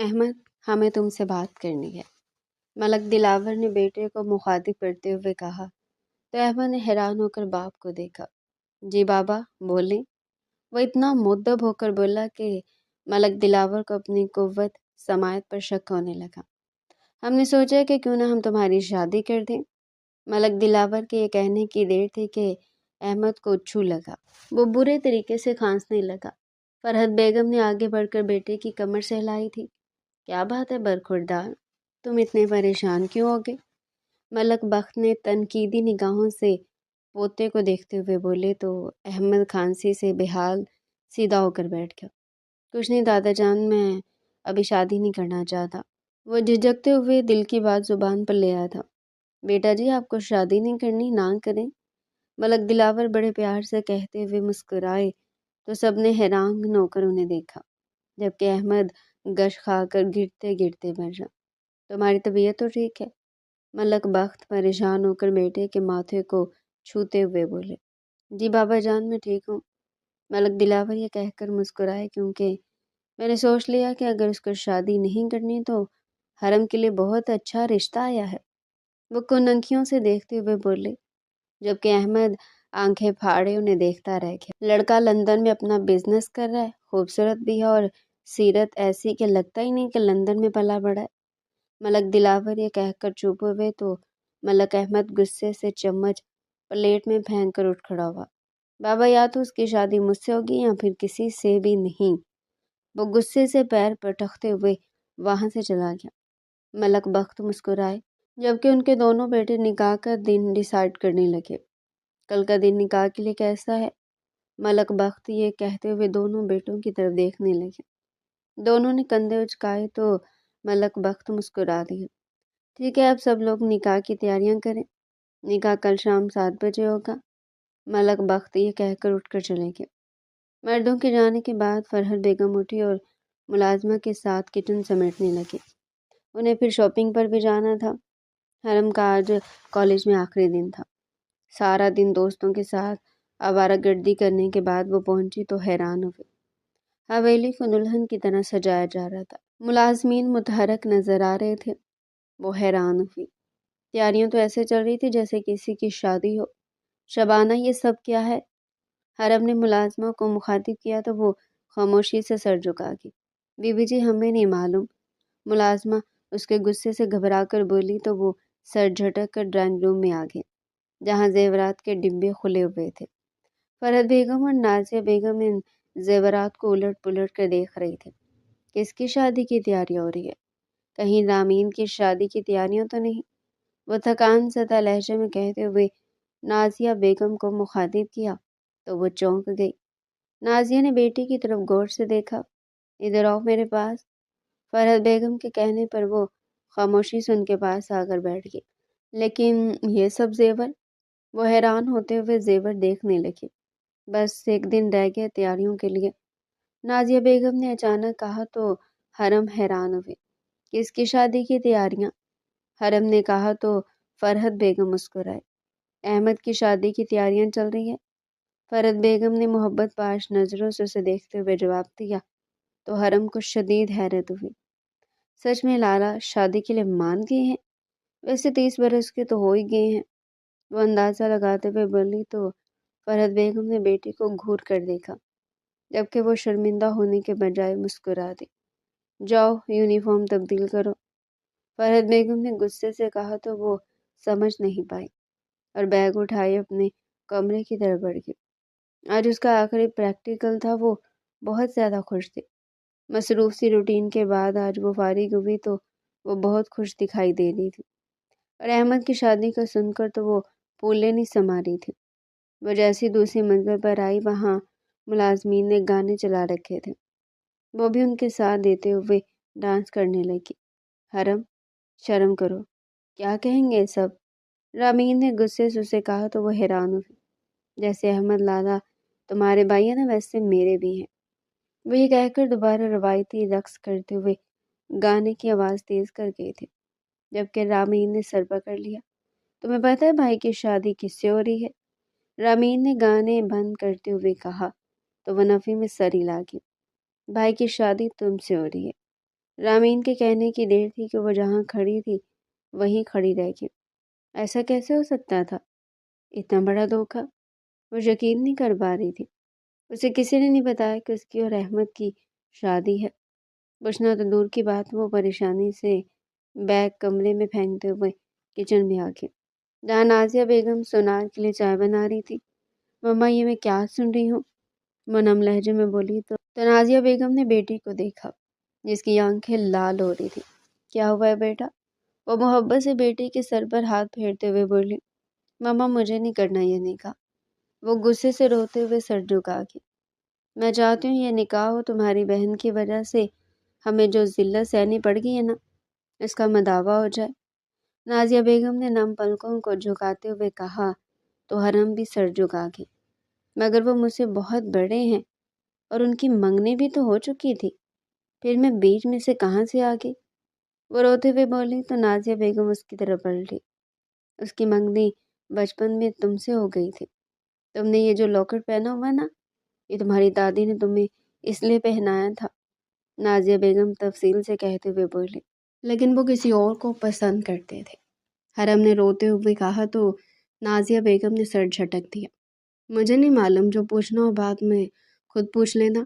احمد، ہمیں تم سے بات کرنی ہے، ملک دلاور نے بیٹے کو مخاطب کرتے ہوئے کہا تو احمد نے حیران ہو کر باپ کو دیکھا۔ جی بابا، بولیں۔ وہ اتنا مؤدب ہو کر بولا کہ ملک دلاور کو اپنی قوت سماعت پر شک ہونے لگا۔ ہم نے سوچا کہ کیوں نہ ہم تمہاری شادی کر دیں۔ ملک دلاور کے یہ کہنے کی دیر تھی کہ احمد کو چھو لگا۔ وہ برے طریقے سے کھانسنے لگا۔ فرحت بیگم نے آگے بڑھ کر بیٹے کی کمر سہلائی تھی۔ کیا بات ہے برخوردار، تم اتنے پریشان کیوں ہوگے؟ ملک بخت نے تنقیدی نگاہوں سے پوتے کو دیکھتے ہوئے بولے تو احمد کھانسی سے بے حال سیدھا ہو کر بیٹھ گیا۔ کچھ نہیں دادا جان، میں ابھی شادی نہیں کرنا چاہتا۔ وہ جھجکتے ہوئے دل کی بات زبان پر لے آیا تھا۔ بیٹا جی، آپ کو شادی نہیں کرنی، نہ کریں۔ ملک دلاور بڑے پیار سے کہتے ہوئے مسکرائے تو سب نے حیران ہو کر انہیں دیکھا، جبکہ احمد گش کھا کر گرتے گرتے مر. تمہاری طبیعت تو ٹھیک ہے؟ ملک بخت پریشان ہو کر بیٹے کے ماتھے کو چھوتے ہوئے بولے۔ جی بابا جان، میں ٹھیک ہوں۔ ملک دلاور یہ کہہ کر مسکرائے کیونکہ میں نے سوچ لیا کہ اگر اس کو شادی نہیں کرنی تو حرم کے لیے بہت اچھا رشتہ آیا ہے۔ وہ کننکھیوں سے دیکھتے ہوئے بولے، جبکہ احمد آنکھیں پھاڑے انہیں دیکھتا رہ گیا۔ لڑکا لندن میں اپنا بزنس کر رہا ہے، خوبصورت بھی ہے اور سیرت ایسی کہ لگتا ہی نہیں کہ لندن میں پلا بڑا ہے۔ ملک دلاور یہ کہہ کر چپ ہوئے تو ملک احمد غصے سے چمچ پلیٹ میں پھینک کر اٹھ کھڑا ہوا۔ بابا، یا تو اس کی شادی مجھ سے ہوگی یا پھر کسی سے بھی نہیں۔ وہ غصے سے پیر پٹکتے ہوئے وہاں سے چلا گیا۔ ملک بخت مسکرائے، جبکہ ان کے دونوں بیٹے نکاح کا دن ڈیسائیڈ کرنے لگے۔ کل کا دن نکاح کے لیے کیسا ہے؟ ملک بخت یہ کہتے ہوئے دونوں بیٹوں کی طرف دیکھنے لگے۔ دونوں نے کندھے اچکائے تو ملک بخت مسکرا دیا۔ ٹھیک ہے، اب سب لوگ نکاح کی تیاریاں کریں۔ نکاح کل شام 7 بجے ہوگا۔ ملک بخت یہ کہہ کر اٹھ کر چلے گئے۔ مردوں کے جانے کے بعد فرحت بیگم اٹھی اور ملازمہ کے ساتھ کچن سمیٹنے لگی۔ انہیں پھر شاپنگ پر بھی جانا تھا۔ حرم کا آج کالج میں آخری دن تھا۔ سارا دن دوستوں کے ساتھ آوارہ گردی کرنے کے بعد وہ پہنچی تو حیران ہوئی۔ حویلی کو دلہن کی طرح سجایا جا رہا تھا۔ ملازمین متحرک نظر آ رہے تھے۔ وہ حیران ہوئی۔ تیاریاں تو ایسے چل رہی تھی جیسے کسی کی شادی ہو۔ شبانہ، یہ سب کیا ہے؟ حرم نے ملازمہ کو مخاطب کیا تو وہ خاموشی سے سر جھکا گئی۔ بی بی جی، ہمیں نہیں معلوم۔ ملازمہ اس کے غصے سے گھبرا کر بولی تو وہ سر جھٹک کر ڈرائنگ روم میں آ گئے، جہاں زیورات کے ڈبے کھلے ہوئے تھے۔ فرحت بیگم اور نازیہ بیگم ان زیورات کو الٹ پلٹ کر دیکھ رہی تھی۔ کس کی شادی کی تیاریاں ہو رہی ہے؟ کہیں رامین کی شادی کی تیاریاں تو نہیں؟ وہ تھکان زدہ لہجے میں کہتے ہوئے نازیہ بیگم کو مخاطب کیا تو وہ چونک گئی۔ نازیہ نے بیٹی کی طرف غور سے دیکھا۔ ادھر آؤ میرے پاس۔ فرحت بیگم کے کہنے پر وہ خاموشی سے ان کے پاس آ کر بیٹھ گئی۔ لیکن یہ سب زیور؟ وہ حیران ہوتے ہوئے زیور دیکھنے لگے۔ بس ایک دن رہ گیا تیاریوں کے لیے، نازیہ بیگم نے اچانک کہا تو حرم حیران ہوئے۔ کس کی شادی کی تیاریاں؟ حرم نے کہا تو فرحت بیگم مسکرائے۔ احمد کی شادی کی تیاریاں چل رہی ہیں۔ فرحت بیگم نے محبت پاش نظروں سے اسے دیکھتے ہوئے جواب دیا تو حرم کو شدید حیرت ہوئی۔ سچ میں لالا شادی کے لیے مان گئے ہیں؟ ویسے 30 برس کے تو ہو ہی گئے ہیں، وہ اندازہ لگاتے ہوئے بولی تو فرحت بیگم نے بیٹی کو گھور کر دیکھا، جبکہ وہ شرمندہ ہونے کے بجائے مسکرا دی۔ جاؤ یونیفارم تبدیل کرو، فرحت بیگم نے غصے سے کہا تو وہ سمجھ نہیں پائی اور بیگ اٹھائے اپنے کمرے کی طرف بڑھ گئی۔ آج اس کا آخری پریکٹیکل تھا۔ وہ بہت زیادہ خوش تھی۔ مصروف سی روٹین کے بعد آج وہ فارغ ہوئی تو وہ بہت خوش دکھائی دے رہی تھی، اور احمد کی شادی کا سن کر تو وہ پھولے نہیں سما رہی تھی۔ وہ جیسی دوسری منزل پر آئی وہاں ملازمین نے گانے چلا رکھے تھے، وہ بھی ان کے ساتھ دیتے ہوئے ڈانس کرنے لگی۔ حرم، شرم کرو، کیا کہیں گے سب؟ رامین نے غصے سے اسے کہا تو وہ حیران ہوئی۔ جیسے احمد لالا تمہارے بھائی ہیں نا، ویسے میرے بھی ہیں۔ وہ یہ کہہ کر دوبارہ روایتی رقص کرتے ہوئے گانے کی آواز تیز کر گئی تھی، جبکہ رامین نے سر پکڑ لیا۔ تمہیں پتہ ہے بھائی کی شادی کس سے ہو رہی ہے؟ رامین نے گانے بند کرتے ہوئے کہا تو وہ نفی میں سر ہلا گئی۔ بھائی کی شادی تم سے ہو رہی ہے۔ رامین کے کہنے کی دیر تھی کہ وہ جہاں کھڑی تھی وہیں کھڑی رہ گئی۔ ایسا کیسے ہو سکتا تھا؟ اتنا بڑا دھوکہ! وہ یقین نہیں کر پا رہی تھی۔ اسے کسی نے نہیں بتایا کہ اس کی اور احمد کی شادی ہے۔ پوچھنا تو دور کی بات، وہ پریشانی سے بیگ کمرے میں پھینکتے ہوئے کچن میں آ گئی، جہاں نازیہ بیگم سونال کے لیے چائے بنا رہی تھی۔ مما، یہ میں کیا سن رہی ہوں؟ وہ نم لہجے میں بولی تو نازیہ بیگم نے بیٹی کو دیکھا جس کی آنکھیں لال ہو رہی تھی۔ کیا ہوا ہے بیٹا؟ وہ محبت سے بیٹی کے سر پر ہاتھ پھیرتے ہوئے بولی۔ مما، مجھے نہیں کرنا یہ نکاح۔ وہ غصے سے روتے ہوئے سر جھکا گئی۔ میں چاہتی ہوں یہ نکاح ہو، تمہاری بہن کی وجہ سے ہمیں جو ذلت سہنی پڑ گئی ہے نا، اس کا مداوع ہو جائے۔ نازیہ بیگم نے نم پلکوں کو جھکاتے ہوئے کہا تو حرم بھی سر جھکا گئی۔ مگر وہ مجھ سے بہت بڑے ہیں اور ان کی منگنی بھی تو ہو چکی تھی، پھر میں بیچ میں سے کہاں سے آ گئی؟ وہ روتے ہوئے بولی تو نازیہ بیگم اس کی طرف پلٹی۔ اس کی منگنی بچپن میں تم سے ہو گئی تھی۔ تم نے یہ جو لاکٹ پہنا ہوا نا، یہ تمہاری دادی نے تمہیں اس لیے پہنایا تھا، نازیہ بیگم تفصیل سے کہتے ہوئے بولی۔ لیکن وہ کسی اور کو پسند کرتے تھے، حرم نے روتے ہوئے کہا تو نازیہ بیگم نے سر جھٹک دیا۔ مجھے نہیں معلوم، جو پوچھنا ہو بعد میں خود پوچھ لینا۔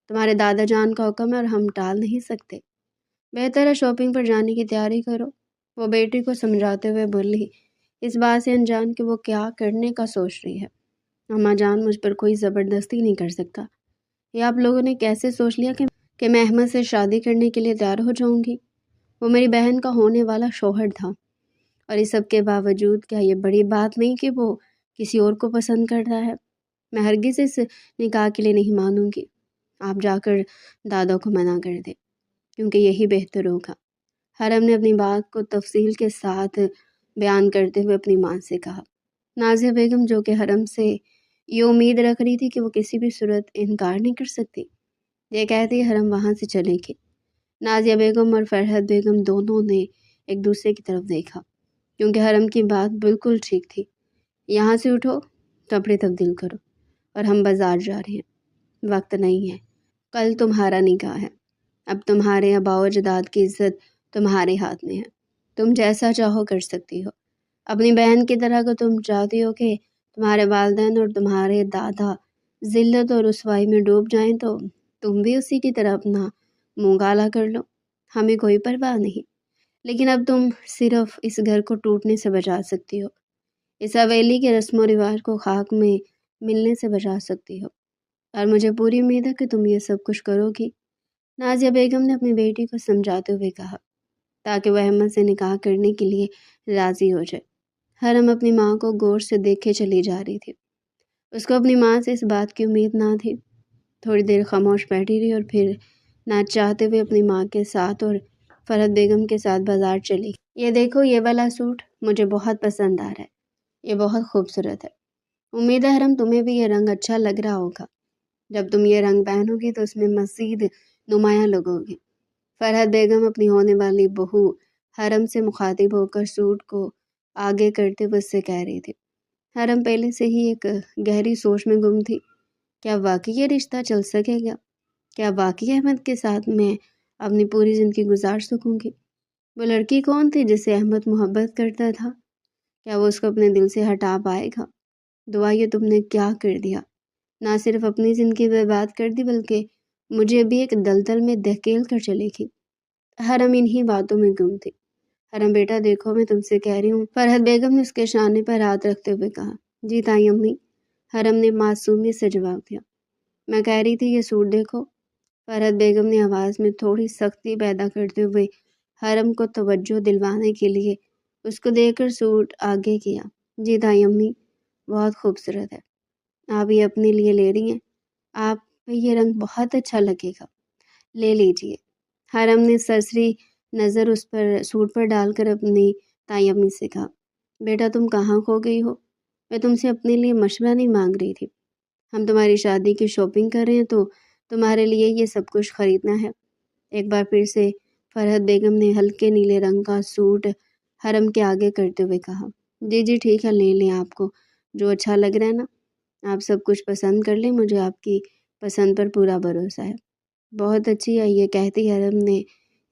تمہارے دادا جان کا حکم ہے اور ہم ٹال نہیں سکتے۔ بہتر ہے شاپنگ پر جانے کی تیاری کرو، وہ بیٹی کو سمجھاتے ہوئے بولی، اس بات سے انجان کہ وہ کیا کرنے کا سوچ رہی ہے۔ اماں جان، مجھ پر کوئی زبردستی نہیں کر سکتا۔ یہ آپ لوگوں نے کیسے سوچ لیا کہ میں احمد سے شادی کرنے کے لیے تیار ہو جاؤں گی؟ وہ میری بہن کا ہونے والا شوہر تھا، اور اس سب کے باوجود کیا یہ بڑی بات نہیں کہ وہ کسی اور کو پسند کرتا ہے؟ میں ہرگز اس نکاح کے لیے نہیں مانوں گی۔ آپ جا کر دادا کو منع کر دیں، کیونکہ یہی بہتر ہوگا۔ حرم نے اپنی بات کو تفصیل کے ساتھ بیان کرتے ہوئے اپنی ماں سے کہا۔ نازیہ بیگم، جو کہ حرم سے یہ امید رکھ رہی تھی کہ وہ کسی بھی صورت انکار نہیں کر سکتی، یہ کہتی حرم وہاں سے چلے گی۔ نازیہ بیگم اور فرحت بیگم دونوں نے ایک دوسرے کی طرف دیکھا، کیونکہ حرم کی بات بالکل ٹھیک تھی۔ یہاں سے اٹھو، کپڑے تبدیل کرو، اور ہم بازار جا رہے ہیں۔ وقت نہیں ہے، کل تمہارا نکاح ہے۔ اب تمہارے آباء و اجداد کی عزت تمہارے ہاتھ میں ہے، تم جیسا چاہو کر سکتی ہو۔ اپنی بہن کی طرح اگر تم چاہتی ہو کہ تمہارے والدین اور تمہارے دادا ذلت اور رسوائی میں ڈوب جائیں تو تم بھی اسی کی طرح اپنا منہ کالا کر لو، ہمیں کوئی پرواہ نہیں۔ لیکن اب تم صرف اس گھر کو ٹوٹنے سے بچا سکتی ہو، اس حویلی کے رسم و رواج کو خاک میں ملنے سے بچا سکتی ہو، اور مجھے پوری امید ہے کہ تم یہ سب کچھ کرو گی، نازیہ بیگم نے اپنی بیٹی کو سمجھاتے ہوئے کہا، تاکہ وہ احمد سے نکاح کرنے کے لیے راضی ہو جائے۔ حرم اپنی ماں کو غور سے دیکھے چلی جا رہی تھی۔ اس کو اپنی ماں سے اس بات کی امید نہ تھی۔ تھوڑی دیر خاموش بیٹھی رہی اور پھر نہ چاہتے ہوئے اپنی ماں کے ساتھ اور فرحت بیگم کے ساتھ بازار چلی۔ یہ دیکھو، یہ والا سوٹ مجھے بہت پسند آ رہا ہے، یہ بہت خوبصورت ہے۔ امید ہے حرم تمہیں بھی یہ رنگ اچھا لگ رہا ہوگا۔ جب تم یہ رنگ پہنو گی تو اس میں مزید نمایاں لگو گی۔ فرحت بیگم اپنی ہونے والی بہو حرم سے مخاطب ہو کر سوٹ کو آگے کرتے ہوئے اس سے کہہ رہی تھی۔ حرم پہلے سے ہی ایک گہری سوچ میں گم تھی۔ کیا واقعی یہ رشتہ چل سکے گا؟ کیا واقعی احمد کے ساتھ میں اپنی پوری زندگی گزار سکوں گی؟ وہ لڑکی کون تھی جس سے احمد محبت کرتا تھا؟ کیا وہ اس کو اپنے دل سے ہٹا پائے گا؟ دعا، یہ تم نے کیا کر دیا؟ نہ صرف اپنی زندگی برباد کر دی بلکہ مجھے بھی ایک دلدل میں دھکیل کر چلے گی۔ حرم انہی باتوں میں گم تھی۔ حرم بیٹا دیکھو، میں تم سے کہہ رہی ہوں، فرحت بیگم نے اس کے شانے پر ہاتھ رکھتے ہوئے کہا۔ جی تائی امی، حرم نے معصومیت سے جواب دیا۔ میں کہہ رہی تھی یہ سوٹ دیکھو۔ فرحت بیگم نے آواز میں تھوڑی سختی پیدا کرتے ہوئے حرم کو توجہ دلوانے کے لیے اس کو دیکھ کر سوٹ آگے کیا۔ جی تائی امی، بہت خوبصورت ہے۔ آپ یہ اپنے لیے لے رہی ہیں؟ آپ پہ یہ رنگ بہت اچھا لگے گا، لے لیجئے۔ حرم نے سرسری نظر اس پر سوٹ پر ڈال کر اپنی تائی امی سے کہا۔ بیٹا تم کہاں کھو گئی ہو؟ میں تم سے اپنے لیے مشورہ نہیں مانگ رہی تھی۔ ہم تمہاری شادی کی شاپنگ کر رہے ہیں تو تمہارے لیے یہ سب کچھ خریدنا ہے۔ ایک بار پھر سے فرحت بیگم نے ہلکے نیلے رنگ کا سوٹ حرم کے آگے کرتے ہوئے کہا۔ جی جی ٹھیک ہے، لے لیں، آپ کو جو اچھا لگ رہا ہے نا، آپ سب کچھ پسند کر لیں، مجھے آپ کی پسند پر پورا بھروسہ ہے۔ بہت اچھی ہے، یہ کہتی حرم نے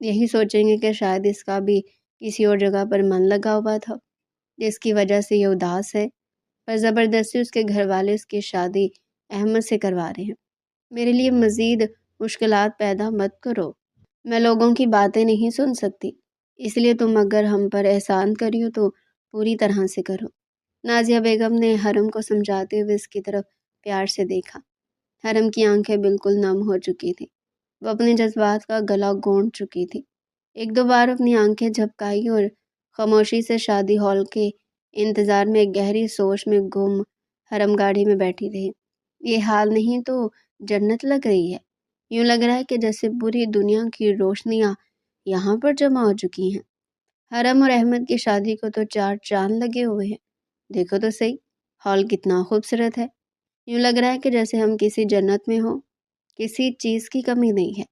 یہی سوچیں گے کہ شاید اس کا بھی کسی اور جگہ پر من لگا ہوا تھا جس کی وجہ سے یہ اداس ہے، پر زبردستی اس کے گھر والے اس کی شادی احمد سے کروا رہے ہیں۔ میرے لیے مزید مشکلات پیدا مت کرو، میں لوگوں کی باتیں نہیں سن سکتی، اس لیے تم اگر ہم پر احسان کری ہو تو پوری طرح سے کرو۔ نازیہ بیگم نے حرم کو سمجھاتے ہوئے اس کی طرف پیار سے دیکھا۔ حرم کی آنکھیں بالکل نم ہو چکی تھیں، وہ اپنے جذبات کا گلا گونڈ چکی تھی۔ ایک دو بار اپنی آنکھیں جھپکائی اور خاموشی سے شادی ہال کے انتظار میں ایک گہری سوچ میں گم حرم گاڑی میں بیٹھی رہی۔ یہ حال نہیں تو جنت لگ رہی ہے، یوں لگ رہا ہے کہ جیسے پوری دنیا کی روشنیاں یہاں پر جمع ہو چکی ہیں۔ حرم اور احمد کی شادی کو تو چار چاند لگے ہوئے ہیں، دیکھو تو صحیح، ہال کتنا خوبصورت ہے، یوں لگ رہا ہے کہ جیسے ہم کسی جنت میں ہوں، کسی چیز کی کمی نہیں ہے۔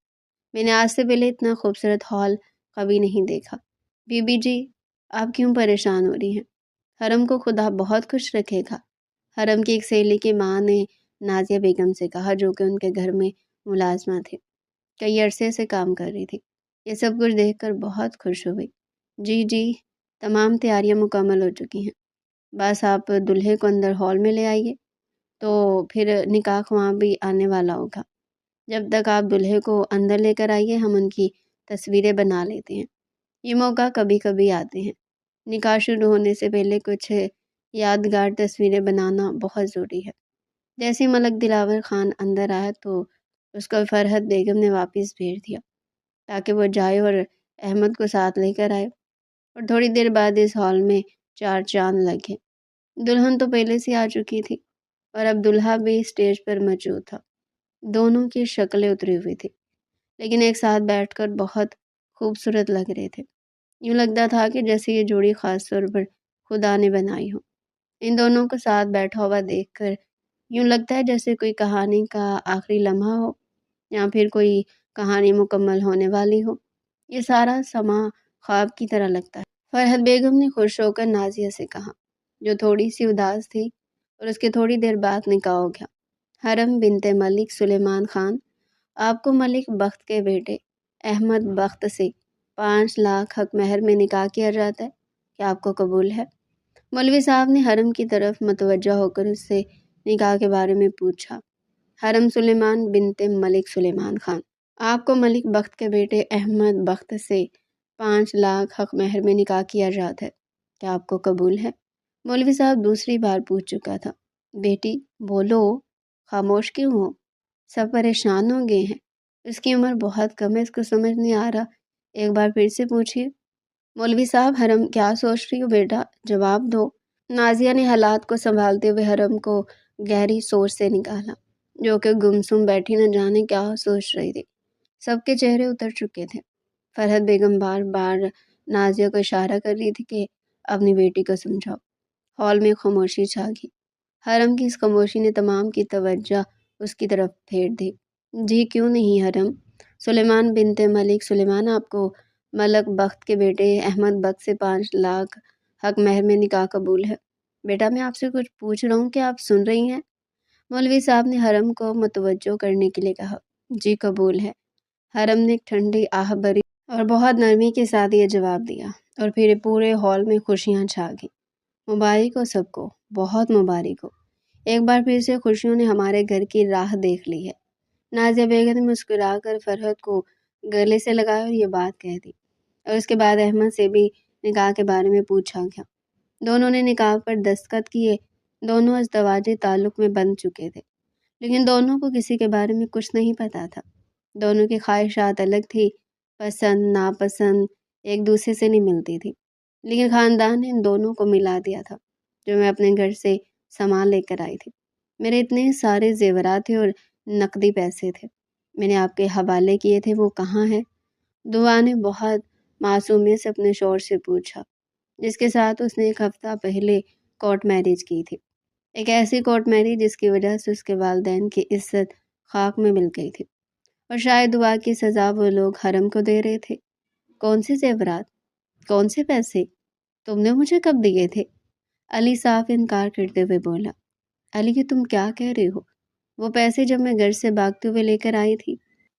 میں نے آج سے پہلے اتنا خوبصورت ہال کبھی نہیں دیکھا۔ بی بی جی، آپ کیوں پریشان ہو رہی ہیں؟ حرم کو خدا بہت خوش رکھے گا، حرم کی ایک سہیلی کی ماں نے نازیہ بیگم سے کہا، جو کہ ان کے گھر میں ملازمہ تھے، کئی عرصے سے کام کر رہی تھی۔ یہ سب کچھ دیکھ کر بہت خوش ہوئی۔ جی جی، تمام تیاریاں مکمل ہو چکی ہیں، بس آپ دلہے کو اندر ہال میں لے آئیے، تو پھر نکاح وہاں بھی آنے والا ہوگا۔ جب تک آپ دلہے کو اندر لے کر آئیے، ہم ان کی تصویریں بنا لیتے ہیں۔ یہ موقع کبھی کبھی آتے ہیں، نکاح شروع ہونے سے پہلے کچھ یادگار تصویریں بنانا بہت ضروری ہے۔ جیسے ملک دلاور خان اندر آیا تو اس کو فرحت بیگم نے واپس بھیج دیا تاکہ وہ جائے اور احمد کو ساتھ لے کر آئے، اور تھوڑی دیر بعد اس ہال میں چار چاند لگے۔ دلہن تو پہلے سے آ چکی تھی اور اب دلہا بھی اسٹیج پر موجود تھا۔ دونوں کی شکلیں اتری ہوئی تھی، لیکن ایک ساتھ بیٹھ کر بہت خوبصورت لگ رہے تھے۔ یوں لگتا تھا کہ جیسے یہ جوڑی خاص طور پر خدا نے بنائی ہو۔ ان دونوں کو ساتھ بیٹھا ہوا دیکھ کر یوں لگتا ہے جیسے کوئی کہانی کا آخری لمحہ ہو، یا پھر کوئی کہانی مکمل ہونے والی ہو۔ یہ سارا سما خواب کی طرح لگتا ہے۔ فرحت بیگم نے خوش ہو کر نازیہ سے کہا، جو تھوڑی سی اداس تھی، اور اس کے تھوڑی دیر بعد نکاح ہو گیا۔ حرم بنت ملک سلیمان خان، آپ کو ملک بخت کے بیٹے احمد بخت سے 5 لاکھ حق مہر میں نکاح کیا جاتا ہے، کیا آپ کو قبول ہے؟ مولوی صاحب نے حرم کی طرف متوجہ ہو کر اس سے نکاح کے بارے میں پوچھا۔ حرم سلیمان بنت ملک سلیمان خان، آپ کو ملک بخت کے بیٹے احمد بخت سے 5 لاکھ حق مہر میں نکاح کیا جاتا ہے، کیا آپ کو قبول ہے؟ مولوی صاحب دوسری بار پوچھ چکا تھا۔ بیٹی بولو، خاموش کیوں ہو؟ سب پریشان ہو گئے ہیں، اس کی عمر بہت کم ہے، اس کو سمجھ نہیں آ رہا، ایک بار پھر سے پوچھیے۔ مولوی صاحب، حرم کیا سوچ رہی ہو بیٹا، جواب دو۔ نازیہ نے حالات کو سنبھالتے ہوئے حرم کو گہری سوچ سے نکالا، جو کہ گمسم بیٹھی نہ جانے کیا سوچ رہی تھی۔ سب کے چہرے اتر چکے تھے۔ فرحت بیگم بار بار نازیہ کو اشارہ کر رہی تھی کہ اپنی بیٹی کو سمجھاؤ۔ ہال میں خاموشی چھا گئی۔ حرم کی اس خاموشی نے تمام کی توجہ اس کی طرف پھیر دی۔ جی کیوں نہیں حرم، سلیمان بنت ملک سلیمان، آپ کو ملک بخت کے بیٹے احمد بخت سے 5 لاکھ حق مہر میں نکاح قبول ہے؟ بیٹا میں آپ سے کچھ پوچھ رہا ہوں کہ آپ سن رہی ہیں؟ مولوی صاحب نے حرم کو متوجہ کرنے کے لیے کہا۔ جی قبول ہے، حرم نے ایک ٹھنڈی آہ بھری اور بہت نرمی کے ساتھ یہ جواب دیا، اور پھر پورے ہال میں خوشیاں چھا گئیں۔ مبارک ہو سب کو، بہت مبارک ہو، ایک بار پھر سے خوشیوں نے ہمارے گھر کی راہ دیکھ لی ہے۔ نازیہ بیگم نے مسکرا کر فرحت کو گلے سے لگایا اور یہ بات کہہ دی، اور اس کے بعد احمد سے بھی نکاح کے بارے میں پوچھا گیا۔ دونوں نے نکاح پر دستخط کیے، دونوں ازدواجی تعلق میں بند چکے تھے، لیکن دونوں کو کسی کے بارے میں کچھ نہیں پتا تھا۔ دونوں کی خواہشات الگ تھی، پسند ناپسند ایک دوسرے سے نہیں ملتی تھی، لیکن خاندان نے ان دونوں کو ملا دیا تھا۔ جو میں اپنے گھر سے سامان لے کر آئی تھی، میرے اتنے سارے زیورات تھے اور نقدی پیسے تھے، میں نے آپ کے حوالے کیے تھے، وہ کہاں ہیں؟ دعا نے بہت معصومیت سے اپنے شوہر سے پوچھا، جس کے ساتھ اس نے ایک ہفتہ پہلے کورٹ میرج کی تھی، ایک ایسی کورٹ میرج جس کی وجہ سے اس کے والدین کی عزت خاک میں مل گئی تھی، اور شاید دعا کی سزا وہ لوگ حرم کو دے رہے تھے۔ کون سے زیورات، کون سے پیسے، تم نے مجھے کب دیے تھے؟ علی صاف انکار کرتے ہوئے بولا۔ علی کہ تم کیا کہہ رہے ہو؟ وہ پیسے جب میں گھر سے بھاگتے ہوئے لے کر آئی تھی،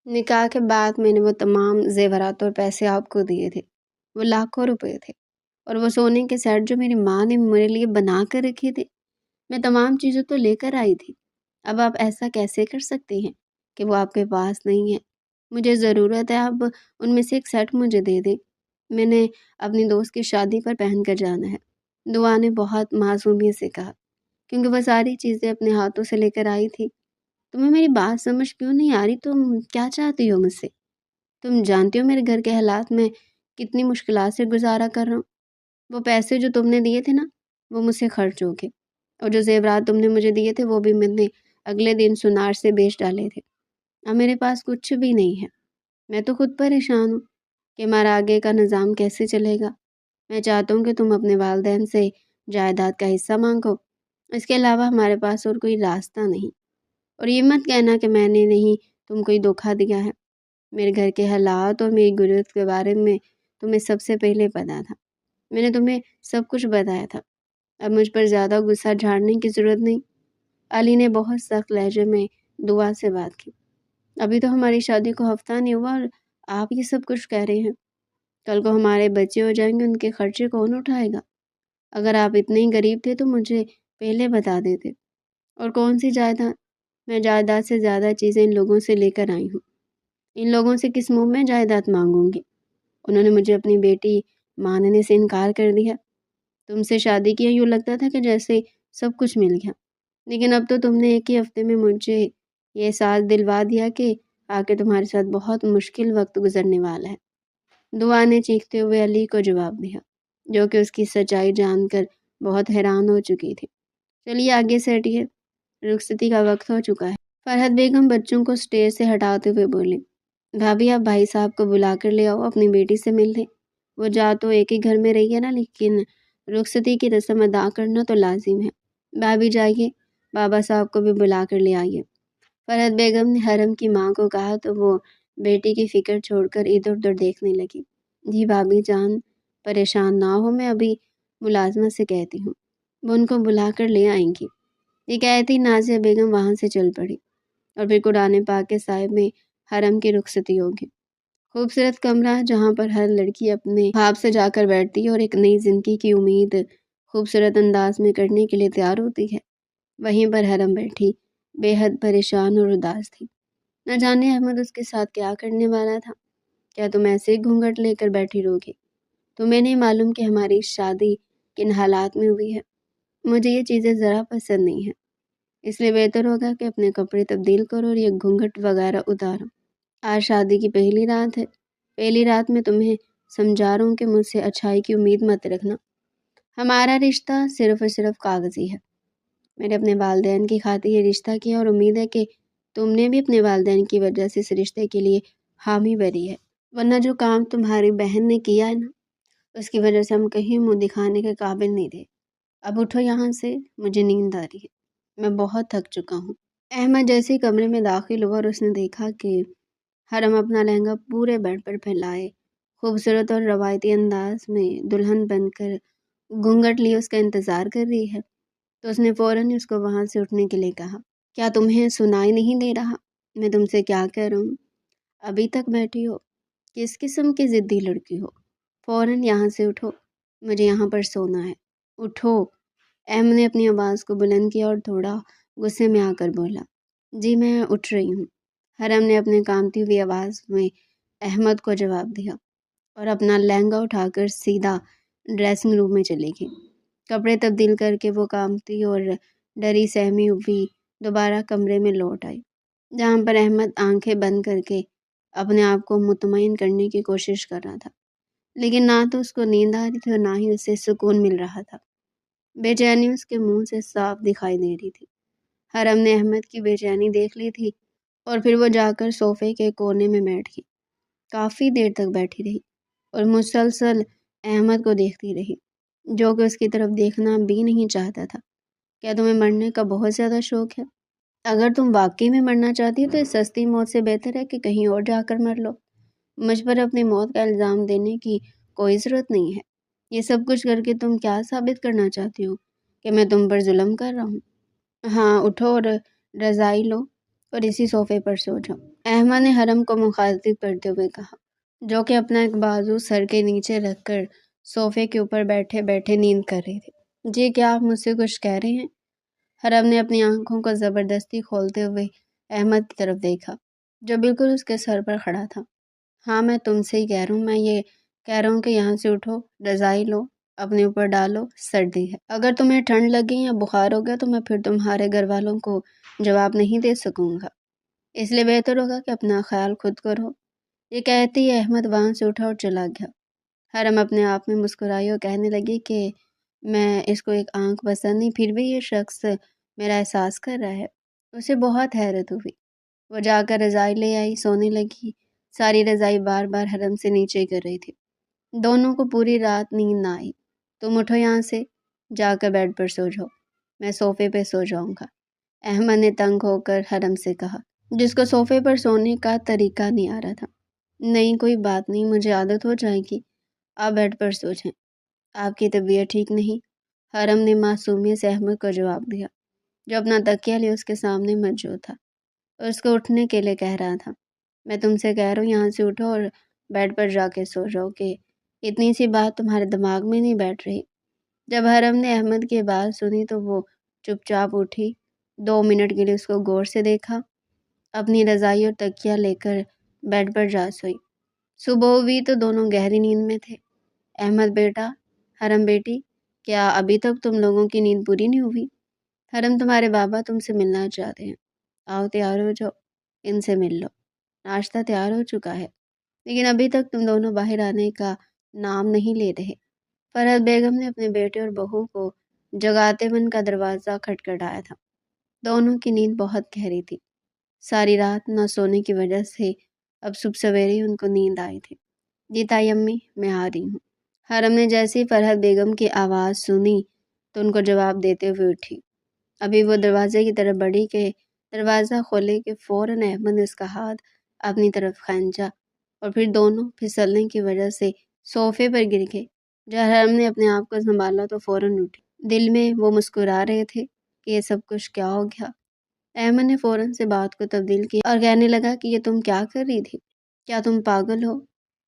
نکاح کے بعد میں نے وہ تمام زیورات اور پیسے آپ کو دیے تھے، وہ لاکھوں روپے تھے، اور وہ سونے کے سیٹ جو میری ماں نے میرے لیے بنا کر رکھے تھے، میں تمام چیزیں تو لے کر آئی تھی۔ اب آپ ایسا کیسے کر سکتے ہیں کہ وہ آپ کے پاس نہیں ہے؟ مجھے ضرورت ہے، آپ ان میں سے ایک سیٹ مجھے دے دیں، میں نے اپنی دوست کی شادی پر پہن کر جانا ہے۔ دعا نے بہت معصومیت سے کہا، کیونکہ وہ ساری چیزیں اپنے ہاتھوں سے لے کر آئی تھی۔ تمہیں میری بات سمجھ کیوں نہیں آ رہی؟ تم کیا چاہتی ہو مجھ سے؟ تم جانتی ہو میرے گھر کے حالات میں کتنی مشکلات سے گزارا کر رہا ہوں۔ وہ پیسے جو تم نے دیے تھے نا، وہ مجھ سے خرچ ہو گئے، اور جو زیورات تم نے مجھے دیے تھے وہ بھی میں نے اگلے دن سنار سے بیچ ڈالے تھے۔ اب میرے پاس کچھ بھی نہیں ہے۔ میں تو خود پریشان ہوں کہ ہمارا آگے کا نظام کیسے چلے گا۔ میں چاہتا ہوں کہ تم اپنے والدین سے جائیداد کا حصہ مانگو، اس کے علاوہ ہمارے پاس اور کوئی راستہ نہیں۔ اور یہ مت کہنا کہ میں نے نہیں تم کوئی دھوکہ دیا ہے۔ میرے گھر کے حالات اور میری گرفت کے بارے میں تمہیں سب سے پہلے پتا تھا، میں نے تمہیں سب کچھ بتایا تھا۔ اب مجھ پر زیادہ غصہ جھاڑنے کی ضرورت نہیں۔ علی نے بہت سخت لہجے میں دعا سے بات کی۔ ابھی تو ہماری شادی کو ہفتہ نہیں ہوا اور آپ یہ سب کچھ کہہ رہے ہیں۔ کل کو ہمارے بچے ہو جائیں گے، ان کے خرچے کون اٹھائے گا؟ اگر آپ اتنے ہی غریب تھے تو مجھے پہلے بتا دیتے۔ اور کون سی جائیداد؟ میں جائیداد سے زیادہ چیزیں ان لوگوں سے لے کر آئی ہوں۔ ان لوگوں سے کس منہ میں جائیداد مانگوں گی؟ انہوں نے مجھے اپنی بیٹی ماننے سے انکار کر دیا۔ تم سے شادی کیا یوں لگتا تھا کہ جیسے سب کچھ مل گیا، لیکن اب تو تم نے ایک ہی ہفتے میں مجھے یہ احساس دلوا دیا کہ آگے تمہارے ساتھ بہت مشکل وقت گزرنے والا ہے۔ دعا نے چیختے ہوئے علی کو جواب دیا، جو کہ اس کی سچائی جان کر بہت حیران ہو چکی تھی۔ چلیے آگے سے ہٹیے، رخصتی کا وقت ہو چکا ہے۔ فرحت بیگم بچوں کو اسٹیج سے ہٹاتے ہوئے بولے، بھابھی آپ بھائی صاحب کو بلا کر لے آؤ، اپنی بیٹی سے مل لیں۔ وہ جا تو ایک ہی گھر میں رہی ہے نا، لیکن رخصتی کی رسم ادا کرنا تو لازم ہے۔ بھابھی جائیے، بابا صاحب کو بھی بلا کر لے آئیے۔ فرحت بیگم نے حرم کی ماں کو کہا تو وہ بیٹی کی فکر چھوڑ کر ادھر ادھر دیکھنے لگی۔ جی بھابھی جان پریشان نہ ہو، میں ابھی ملازمت سے کہتی ہوں، وہ ان کو بلا کر لے آئیں گی۔ یہ کہتی نازیہ بیگم وہاں سے چل پڑی، اور پھر قرآن پاک کے سائے میں حرم کی رخصتی ہوگی۔ خوبصورت کمرہ جہاں پر ہر لڑکی اپنے خواب سے جا کر بیٹھتی ہے اور ایک نئی زندگی کی امید خوبصورت انداز میں کرنے کے لیے تیار ہوتی ہے، وہیں پر حرم بیٹھی بے حد پریشان اور اداس تھی۔ نہ جانے احمد اس کے ساتھ کیا کرنے والا تھا۔ کیا تم ایسے ہی گھونگھٹ لے کر بیٹھی رہوگی؟ تمہیں نہیں معلوم کہ ہماری شادی کن حالات میں ہوئی ہے؟ مجھے یہ چیزیں ذرا پسند نہیں ہیں، اس لیے بہتر ہوگا کہ اپنے کپڑے تبدیل کرو اور یہ گھونگھٹ وغیرہ اتارو۔ آج شادی کی پہلی رات ہے، پہلی رات میں تمہیں سمجھا رہا ہوں کہ مجھ سے اچھائی کی امید مت رکھنا۔ ہمارا رشتہ صرف اور صرف کاغذی ہے۔ میں نے اپنے والدین کی خاطر یہ رشتہ کیا اور امید ہے کہ تم نے بھی اپنے والدین کی وجہ سے اس رشتے کے لیے حامی بھری ہے، ورنہ جو کام تمہاری بہن نے کیا ہے نا، اس کی وجہ سے ہم کہیں منہ دکھانے کے قابل نہیں رہے۔ اب اٹھو یہاں سے، مجھے نیند آ رہی ہے، میں بہت تھک چکا ہوں۔ احمد جیسے ہی کمرے میں داخل ہوا اور اس نے دیکھا کہ حرم اپنا لہنگا پورے بیڈ پر پھیلائے خوبصورت اور روایتی انداز میں دلہن بن کر گھونگھٹ لیے اس کا انتظار کر رہی ہے، تو اس نے فوراً اس کو وہاں سے اٹھنے کے لیے کہا۔ کیا تمہیں سنائی نہیں دے رہا میں تم سے کیا کہہ رہا ہوں؟ ابھی تک بیٹھی ہو؟ کس قسم کی ضدی لڑکی ہو؟ فوراً یہاں سے اٹھو، مجھے یہاں پر سونا ہے، اٹھو۔ احمد نے اپنی آواز کو بلند کیا اور تھوڑا غصے میں آ کر بولا، جی میں اٹھ رہی ہوں۔ حرم نے اپنے کانپتی ہوئی آواز میں احمد کو جواب دیا اور اپنا لہنگا اٹھا کر سیدھا ڈریسنگ روم میں چلی گئی۔ کپڑے تبدیل کر کے وہ کانپتی اور ڈری سہمی ہوئی دوبارہ کمرے میں لوٹ آئی، جہاں پر احمد آنکھیں بند کر کے اپنے آپ کو مطمئن کرنے کی کوشش کر رہا تھا، لیکن نہ تو اس کو نیند آ رہی تھی اور نہ ہی اسے سکون مل رہا تھا۔ بے چینی اس کے منہ سے صاف دکھائی دے رہی تھی۔ حرم نے احمد کی بے چینی دیکھ لی تھی اور پھر وہ جا کر صوفے کے کونے میں بیٹھ گئی۔ کافی دیر تک بیٹھی رہی اور مسلسل احمد کو دیکھتی رہی، جو کہ اس کی طرف دیکھنا بھی نہیں چاہتا تھا۔ کیا تمہیں مرنے کا بہت زیادہ شوق ہے؟ اگر تم واقعی میں مرنا چاہتی ہو تو اس سستی موت سے بہتر ہے کہ کہیں اور جا کر مر لو۔ مجھ پر اپنی موت کا الزام دینے کی کوئی ضرورت نہیں ہے۔ یہ سب کچھ کر کے تم کیا ثابت کرنا چاہتی ہو؟ کہ میں تم پر ظلم کر رہا ہوں؟ ہاں اٹھو اور رضائی لو، اور اسی صوفے پر سو جاؤ۔ احمد نے حرم کو مخاطب کرتے ہوئے کہا، جو کہ اپنا ایک بازو سر کے نیچے رکھ کر صوفے کے اوپر بیٹھے بیٹھے نیند کر رہی تھی۔ جی کیا آپ مجھ سے کچھ کہہ رہے ہیں؟ حرم نے اپنی آنکھوں کو زبردستی کھولتے ہوئے احمد کی طرف دیکھا، جو بالکل اس کے سر پر کھڑا تھا۔ ہاں میں تم سے ہی کہہ رہا ہوں، میں یہ کہہ رہا ہوں کہ یہاں سے اٹھو، رضائی لو، اپنے اوپر ڈالو، سردی ہے۔ اگر تمہیں ٹھنڈ لگی یا بخار ہو گیا تو میں پھر تمہارے گھر والوں کو جواب نہیں دے سکوں گا، اس لیے بہتر ہوگا کہ اپنا خیال خود کرو۔ یہ کہتے ہی احمد وہاں سے اٹھا اور چلا گیا۔ حرم اپنے آپ میں مسکرائی اور کہنے لگی کہ میں اس کو ایک آنکھ پسند نہیں، پھر بھی یہ شخص میرا احساس کر رہا ہے۔ اسے بہت حیرت ہوئی۔ وہ جا کر رضائی لے آئی، سونے لگی۔ ساری رضائی بار بار حرم سے نیچے کر رہی تھی۔ دونوں کو پوری رات نیند نہ آئی۔ تم اٹھو یہاں سے، جا کر بیڈ پر سو جاؤ، میں صوفے پہ سو جاؤں گا، احمد نے تنگ ہو کر حرم سے کہا، جس کو صوفے پر سونے کا طریقہ نہیں آ رہا تھا۔ نہیں کوئی بات نہیں، مجھے عادت ہو جائے گی، آپ بیڈ پر سو جائیں۔ آپ کی طبیعت ٹھیک نہیں؟ حرم نے معصومیت سے احمد کو جواب دیا، جو اپنا تکیہ لے اس کے سامنے موجود تھا اور اس کو اٹھنے کے لیے کہہ رہا تھا۔ میں تم سے کہہ رہا ہوں یہاں سے اٹھو اور بیڈ پر جا کے سو جاؤ، کہ اتنی سی بات تمہارے دماغ میں نہیں بیٹھ رہی؟ جب حرم نے احمد کی بات سنی تو وہ چپ چاپ اٹھی، 2 منٹ کے لیے اس کو غور سے دیکھا، اپنی رضائی اور تکیہ لے کر بیڈ پر جا سوئی۔ صبح ہوئی تو دونوں گہری نیند میں تھے۔ احمد بیٹا، حرم بیٹی، کیا ابھی تک تم لوگوں کی نیند پوری نہیں ہوئی؟ حرم تمہارے بابا تم سے ملنا چاہتے ہیں، آؤ تیار ہو جاؤ، ان سے مل لو، ناشتہ تیار ہو چکا ہے، لیکن ابھی تک تم دونوں باہر آنے کا نام نہیں لے رہے۔ فرحت بیگم نے اپنے بیٹے اور بہو کو جگاتے ہوئے ان کا دروازہ کھٹکھٹایا تھا۔ دونوں کی نیند بہت گہری تھی، ساری رات نہ سونے کی وجہ سے اب صبح سویرے ہی ان کو نیند آئی تھی۔ جی تائی امی، میں آ رہی ہوں۔ حرم نے جیسے ہی فرحت بیگم کی آواز سنی تو ان کو جواب دیتے ہوئے اٹھی۔ ابھی وہ دروازے کی طرف بڑھی کہ دروازہ کھولے کہ فوراً احمد نے اس کا ہاتھ اپنی طرف کھینچا اور پھر دونوں پھسلنے کی وجہ سے صوفے پر گر گئے۔ جب حرم نے اپنے آپ کو سنبھالا تو فوراً اٹھی۔ دل میں وہ مسکرا رہے تھے کہ یہ سب کچھ کیا ہو گیا۔ احمد نے فوراً سے بات کو تبدیل کیا اور کہنے لگا کہ یہ تم کیا کر رہی تھی؟ کیا تم پاگل ہو؟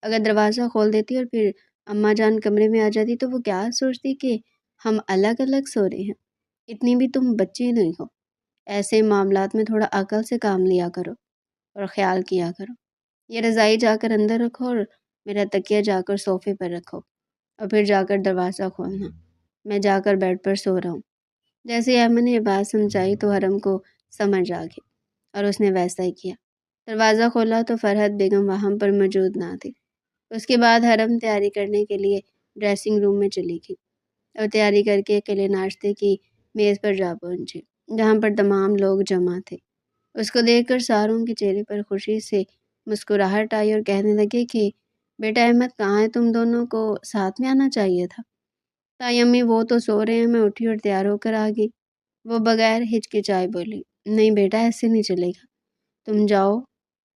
اگر دروازہ کھول دیتی اور پھر اماں جان کمرے میں آ جاتی تو وہ کیا سوچتی کہ ہم الگ الگ سو رہے ہیں؟ اتنی بھی تم بچی نہیں ہو، ایسے معاملات میں تھوڑا عقل سے کام لیا کرو اور خیال کیا کرو۔ یہ رضائی جا کر اندر رکھو اور میرا تکیہ جا کر صوفے پر رکھو اور پھر جا کر دروازہ کھولنا، میں جا کر بیڈ پر سو رہا ہوں۔ جیسے احمد نے یہ بات سمجھائی تو حرم کو سمجھ آ گئی اور اس نے ویسا ہی کیا۔ دروازہ کھولا تو فرحت بیگم وہاں پر موجود نہ تھی۔ اس کے بعد حرم تیاری کرنے کے لیے ڈریسنگ روم میں چلی گئی اور تیاری کر کے اکیلے ناشتے کی میز پر جا پہنچی، جہاں پر تمام لوگ جمع تھے۔ اس کو دیکھ کر ساروں کے چہرے پر خوشی سے مسکراہٹ آئی اور کہنے لگے کہ بیٹا احمد کہاں ہے؟ تم دونوں کو ساتھ میں آنا چاہیے تھا۔ تائی امی وہ تو سو رہے ہیں، میں اٹھی اور تیار ہو کر آ گئی۔ وہ بغیر ہچکچائے بولی، نہیں بیٹا ایسے نہیں چلے گا، تم جاؤ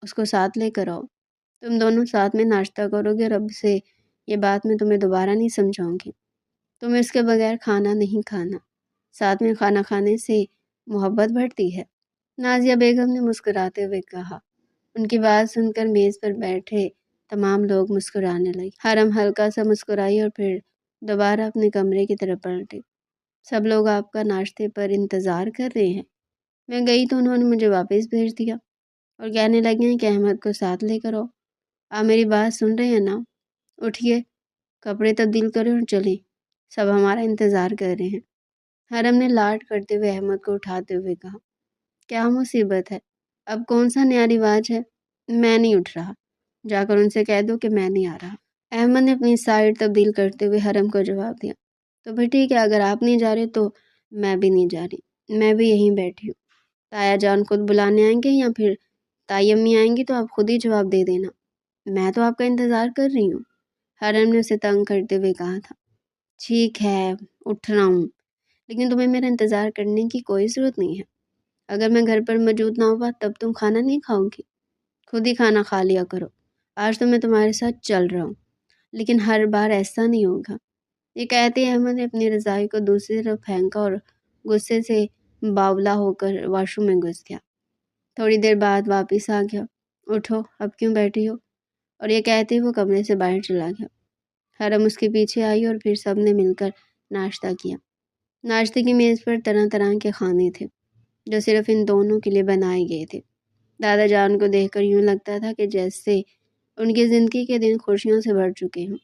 اس کو ساتھ لے کر آؤ، تم دونوں ساتھ میں ناشتہ کرو گے اور اب سے یہ بات میں تمہیں دوبارہ نہیں سمجھاؤں گی، تم اس کے بغیر کھانا نہیں کھانا، ساتھ میں کھانا کھانے سے محبت بڑھتی ہے۔ نازیہ بیگم نے مسکراتے ہوئے کہا۔ ان کی بات سن کر میز پر بیٹھے تمام لوگ مسکرانے لگے۔ حرم ہلکا سا مسکرائی اور پھر دوبارہ اپنے کمرے کی طرف پلٹی۔ سب لوگ آپ کا ناشتے پر انتظار کر رہے ہیں۔ میں گئی تو انہوں نے مجھے واپس بھیج دیا اور کہنے لگے کہ احمد کو ساتھ لے کر آؤ۔ آپ میری بات سن رہے ہیں نا؟ اٹھیے، کپڑے تبدیل کریں اور چلیں، سب ہمارا انتظار کر رہے ہیں۔ حرم نے لاڈ کرتے ہوئے احمد کو اٹھاتے ہوئے کہا، کیا مصیبت ہے؟ اب کون سا نیا رواج ہے؟ میں نہیں اٹھ رہا، جا کر ان سے کہہ دو کہ میں نہیں آ رہا۔ احمد نے اپنی سائڈ تبدیل کرتے ہوئے حرم کو جواب دیا، تو پھر ٹھیک ہے، اگر آپ نہیں جا رہے تو میں بھی نہیں جا رہی، میں بھی یہیں بیٹھی ہوں۔ تایا جان خود بلانے آئیں گے یا پھر تائی امی آئیں گی تو آپ خود ہی جواب دے دینا، میں تو آپ کا انتظار کر رہی ہوں۔ حرم نے اسے تنگ کرتے ہوئے کہا تھا۔ ٹھیک ہے، اٹھ رہا ہوں، لیکن تمہیں میرا انتظار کرنے کی کوئی ضرورت نہیں ہے۔ اگر میں گھر پر موجود نہ ہوا تب تم کھانا نہیں کھاؤ گی، خود ہی کھانا کھا لیا کرو۔ آج تو میں تمہارے ساتھ چل رہا ہوں، لیکن ہر بار ایسا نہیں ہوگا۔ یہ کہتے احمد نے اپنی رضائی کو دوسری طرف پھینکا اور غصے سے باولا ہو کر واش روم میں گھس گیا۔ تھوڑی دیر بعد واپس آ گیا۔ اٹھو، اب کیوں بیٹھی ہو؟ اور یہ کہتے وہ کمرے سے باہر چلا گیا۔ حرم اس کے پیچھے آئی اور پھر سب نے مل کر ناشتہ کیا۔ ناشتے کی میز پر طرح طرح کے کھانے تھے جو صرف ان دونوں کے لیے بنائے گئے تھے۔ دادا جان کو دیکھ کر یوں لگتا تھا کہ جیسے ان کی زندگی کے دن خوشیوں سے بھر چکے ہوں۔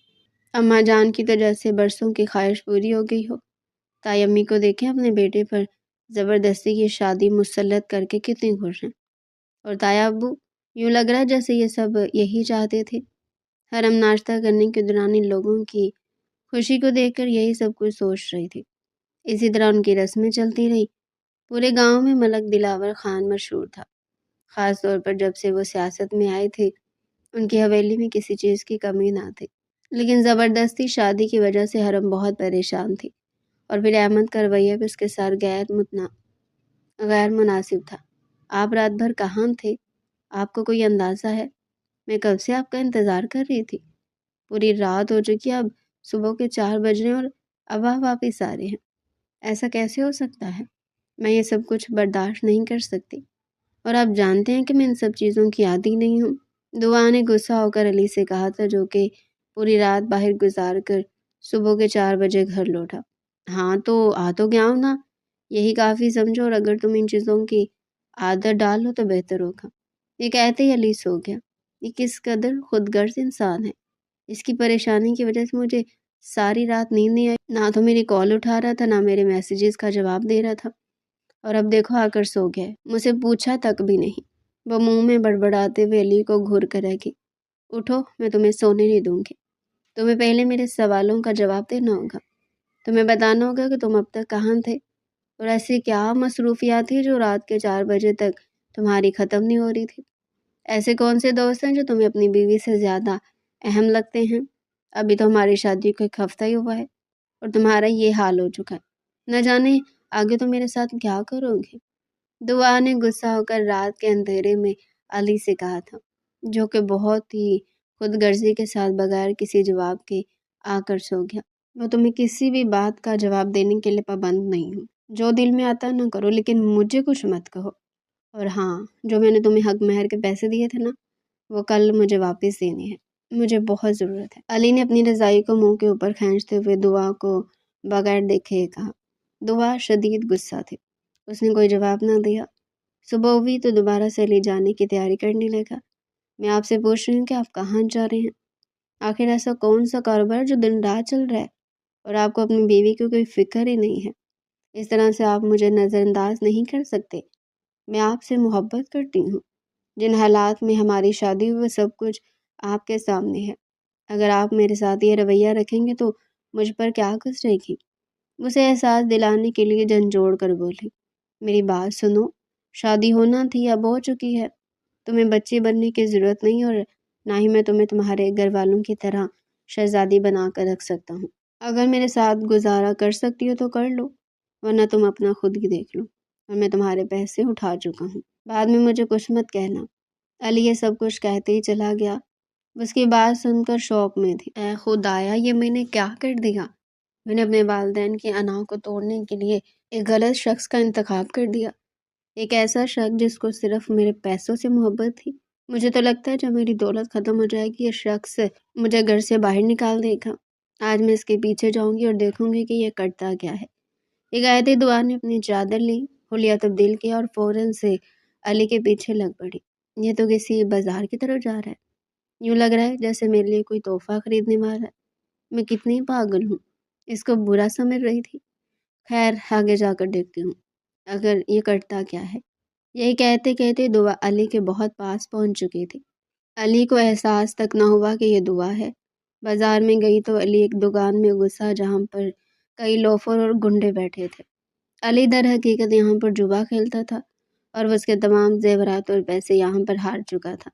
اماں جان کی تو جیسے برسوں کی خواہش پوری ہو گئی ہو۔ تائی امی کو دیکھیں اپنے بیٹے پر زبردستی کی شادی مسلط کر کے کتنی خوش ہیں، اور تایا ابو یوں لگ رہا ہے جیسے یہ سب یہی چاہتے تھے۔ حرم ناشتہ کرنے کے دوران ان لوگوں کی خوشی کو دیکھ کر یہی سب کچھ سوچ رہی تھی۔ اسی طرح ان کی رسمیں چلتی رہی۔ پورے گاؤں میں ملک دلاور خان مشہور تھا، خاص طور پر جب سے وہ سیاست میں آئے تھے۔ ان کی حویلی میں کسی چیز کی کمی نہ تھی، لیکن زبردستی شادی کی وجہ سے حرم بہت پریشان تھی، اور پھر احمد کا رویہ بھی اس کے ساتھ غیر مناسب تھا۔ آپ رات بھر کہاں تھے؟ آپ کو کوئی اندازہ ہے؟ میں کب سے آپ کا انتظار کر رہی تھی۔ پوری رات ہو چکی، اب صبح کے 4 بج رہے ہیں اور اب آپ واپس آ رہے ہیں۔ ایسا کیسے ہو سکتا ہے؟ میں یہ سب کچھ برداشت نہیں کر سکتی، اور آپ جانتے ہیں کہ میں ان سب چیزوں کی عادی نہیں ہوں۔ دعا نے غصہ ہو کر علی سے کہا تھا، جو کہ پوری رات باہر گزار کر صبح کے 4 بجے گھر لوٹا۔ ہاں تو آ تو گیا ہوں نا، یہی کافی سمجھو، اور اگر تم ان چیزوں کی عادت ڈالو تو بہتر ہوگا۔ یہ کہتے ہی علی سو گیا۔ یہ کس قدر خود غرض انسان ہے۔ اس کی پریشانی کی وجہ سے مجھے ساری رات نیند نہیں آئی، نہ تو میری کال اٹھا رہا تھا، نہ میرے میسیجز کا جواب دے رہا تھا، اور اب دیکھو آ کر سو گیا ہے، مجھ سے پوچھا تک بھی نہیں۔ وہ منہ میں بڑبڑاتے ہوئے علی کو گھور کر رہ گئی۔ اٹھو، میں تمہیں سونے نہیں دوں گی۔ تمہیں پہلے میرے سوالوں کا جواب دینا ہوگا۔ تمہیں بتانا ہوگا کہ تم اب تک کہاں تھے، اور ایسی کیا مصروفیات تھی جو رات کے 4 بجے تک تمہاری ختم نہیں ہو رہی تھی۔ ایسے کون سے دوست ہیں جو تمہیں اپنی بیوی سے زیادہ اہم لگتے ہیں؟ ابھی تو ہماری شادی کو 1 ہفتہ ہی ہوا ہے اور تمہارا یہ حال ہو چکا ہے۔ نہ جانے آگے تو میرے ساتھ کیا کرو گے؟ دعا نے غصہ ہو کر رات کے اندھیرے میں علی سے کہا تھا، جو کہ بہت ہی خود غرضی کے ساتھ بغیر کسی جواب کے آ کر سو گیا۔ میں تمہیں کسی بھی بات کا جواب دینے کے لیے پابند نہیں ہوں۔ جو دل میں آتا نہ کرو، لیکن مجھے کچھ مت کہو۔ اور ہاں، جو میں نے تمہیں حق مہر کے پیسے دیے تھے نا، وہ کل مجھے واپس دینے ہیں، مجھے بہت ضرورت ہے۔ علی نے اپنی رضائی کو منہ کے اوپر کھینچتے ہوئے دعا کو بغیر دیکھے کہا۔ دعا شدید غصہ تھی، اس نے کوئی جواب نہ دیا۔ صبح ہوئی تو دوبارہ سے علی جانے کی تیاری کرنے لگا۔ میں آپ سے پوچھ رہی ہوں کہ آپ کہاں جا رہے ہیں؟ آخر ایسا کون سا کاروبار جو دن رات چل رہا ہے اور آپ کو اپنی بیوی کی کوئی فکر ہی نہیں ہے؟ اس طرح سے آپ مجھے نظر انداز نہیں کر سکتے۔ میں آپ سے محبت کرتی ہوں۔ جن حالات میں ہماری شادی ہوئی وہ سب کچھ آپ کے سامنے ہے۔ اگر آپ میرے ساتھ یہ رویہ رکھیں گے تو مجھ پر کیا گزرے گی؟ اسے احساس دلانے کے لیے جھنجھوڑ کر بولی، میری بات سنو، شادی ہونا تھی، اب ہو چکی ہے۔ تمہیں بچی بننے کی ضرورت نہیں، اور نہ ہی میں تمہیں تمہارے گھر والوں کی طرح شہزادی بنا کر رکھ سکتا ہوں۔ اگر میرے ساتھ گزارا کر سکتی ہو تو کر لو، ورنہ تم اپنا خود ہی دیکھ لو، اور میں تمہارے پیسے اٹھا چکا ہوں، بعد میں مجھے کچھ مت کہنا۔ علی یہ سب کچھ کہتے ہی چلا گیا۔ اس کی بات سن کر شوق میں تھی۔ اے خدایا، یہ میں نے کیا کر دیا؟ میں نے اپنے والدین کی انا کو توڑنے کے لیے ایک غلط شخص کا انتخاب کر دیا، ایک ایسا شخص جس کو صرف میرے پیسوں سے محبت تھی۔ مجھے تو لگتا ہے جب میری دولت ختم ہو جائے گی یہ شخص مجھے گھر سے باہر نکال دے گا۔ آج میں اس کے پیچھے جاؤں گی اور دیکھوں گی کہ یہ کرتا کیا ہے۔ یہ کہتے دعا نے اپنی چادر لی، حلیہ تبدیل کیا اور فوراً سے علی کے پیچھے لگ پڑی۔ یہ تو کسی بازار کی طرف جا رہا ہے، یوں لگ رہا ہے جیسے میرے لیے کوئی تحفہ خریدنے والا ہے۔ میں کتنی پاگل ہوں، اس کو برا سمجھ رہی تھی۔ خیر، آگے جا کر دیکھتی ہوں اگر یہ کرتا کیا ہے۔ یہی کہتے کہتے دعا علی کے بہت پاس پہنچ چکی تھی۔ علی کو احساس تک نہ ہوا کہ یہ دعا ہے۔ بازار میں گئی تو علی ایک دکان میں گھسا جہاں پر کئی لوفر اور گنڈے بیٹھے تھے۔ علی در حقیقت یہاں پر جوا کھیلتا تھا اور وہ اس کے تمام زیورات اور پیسے یہاں پر ہار چکا تھا،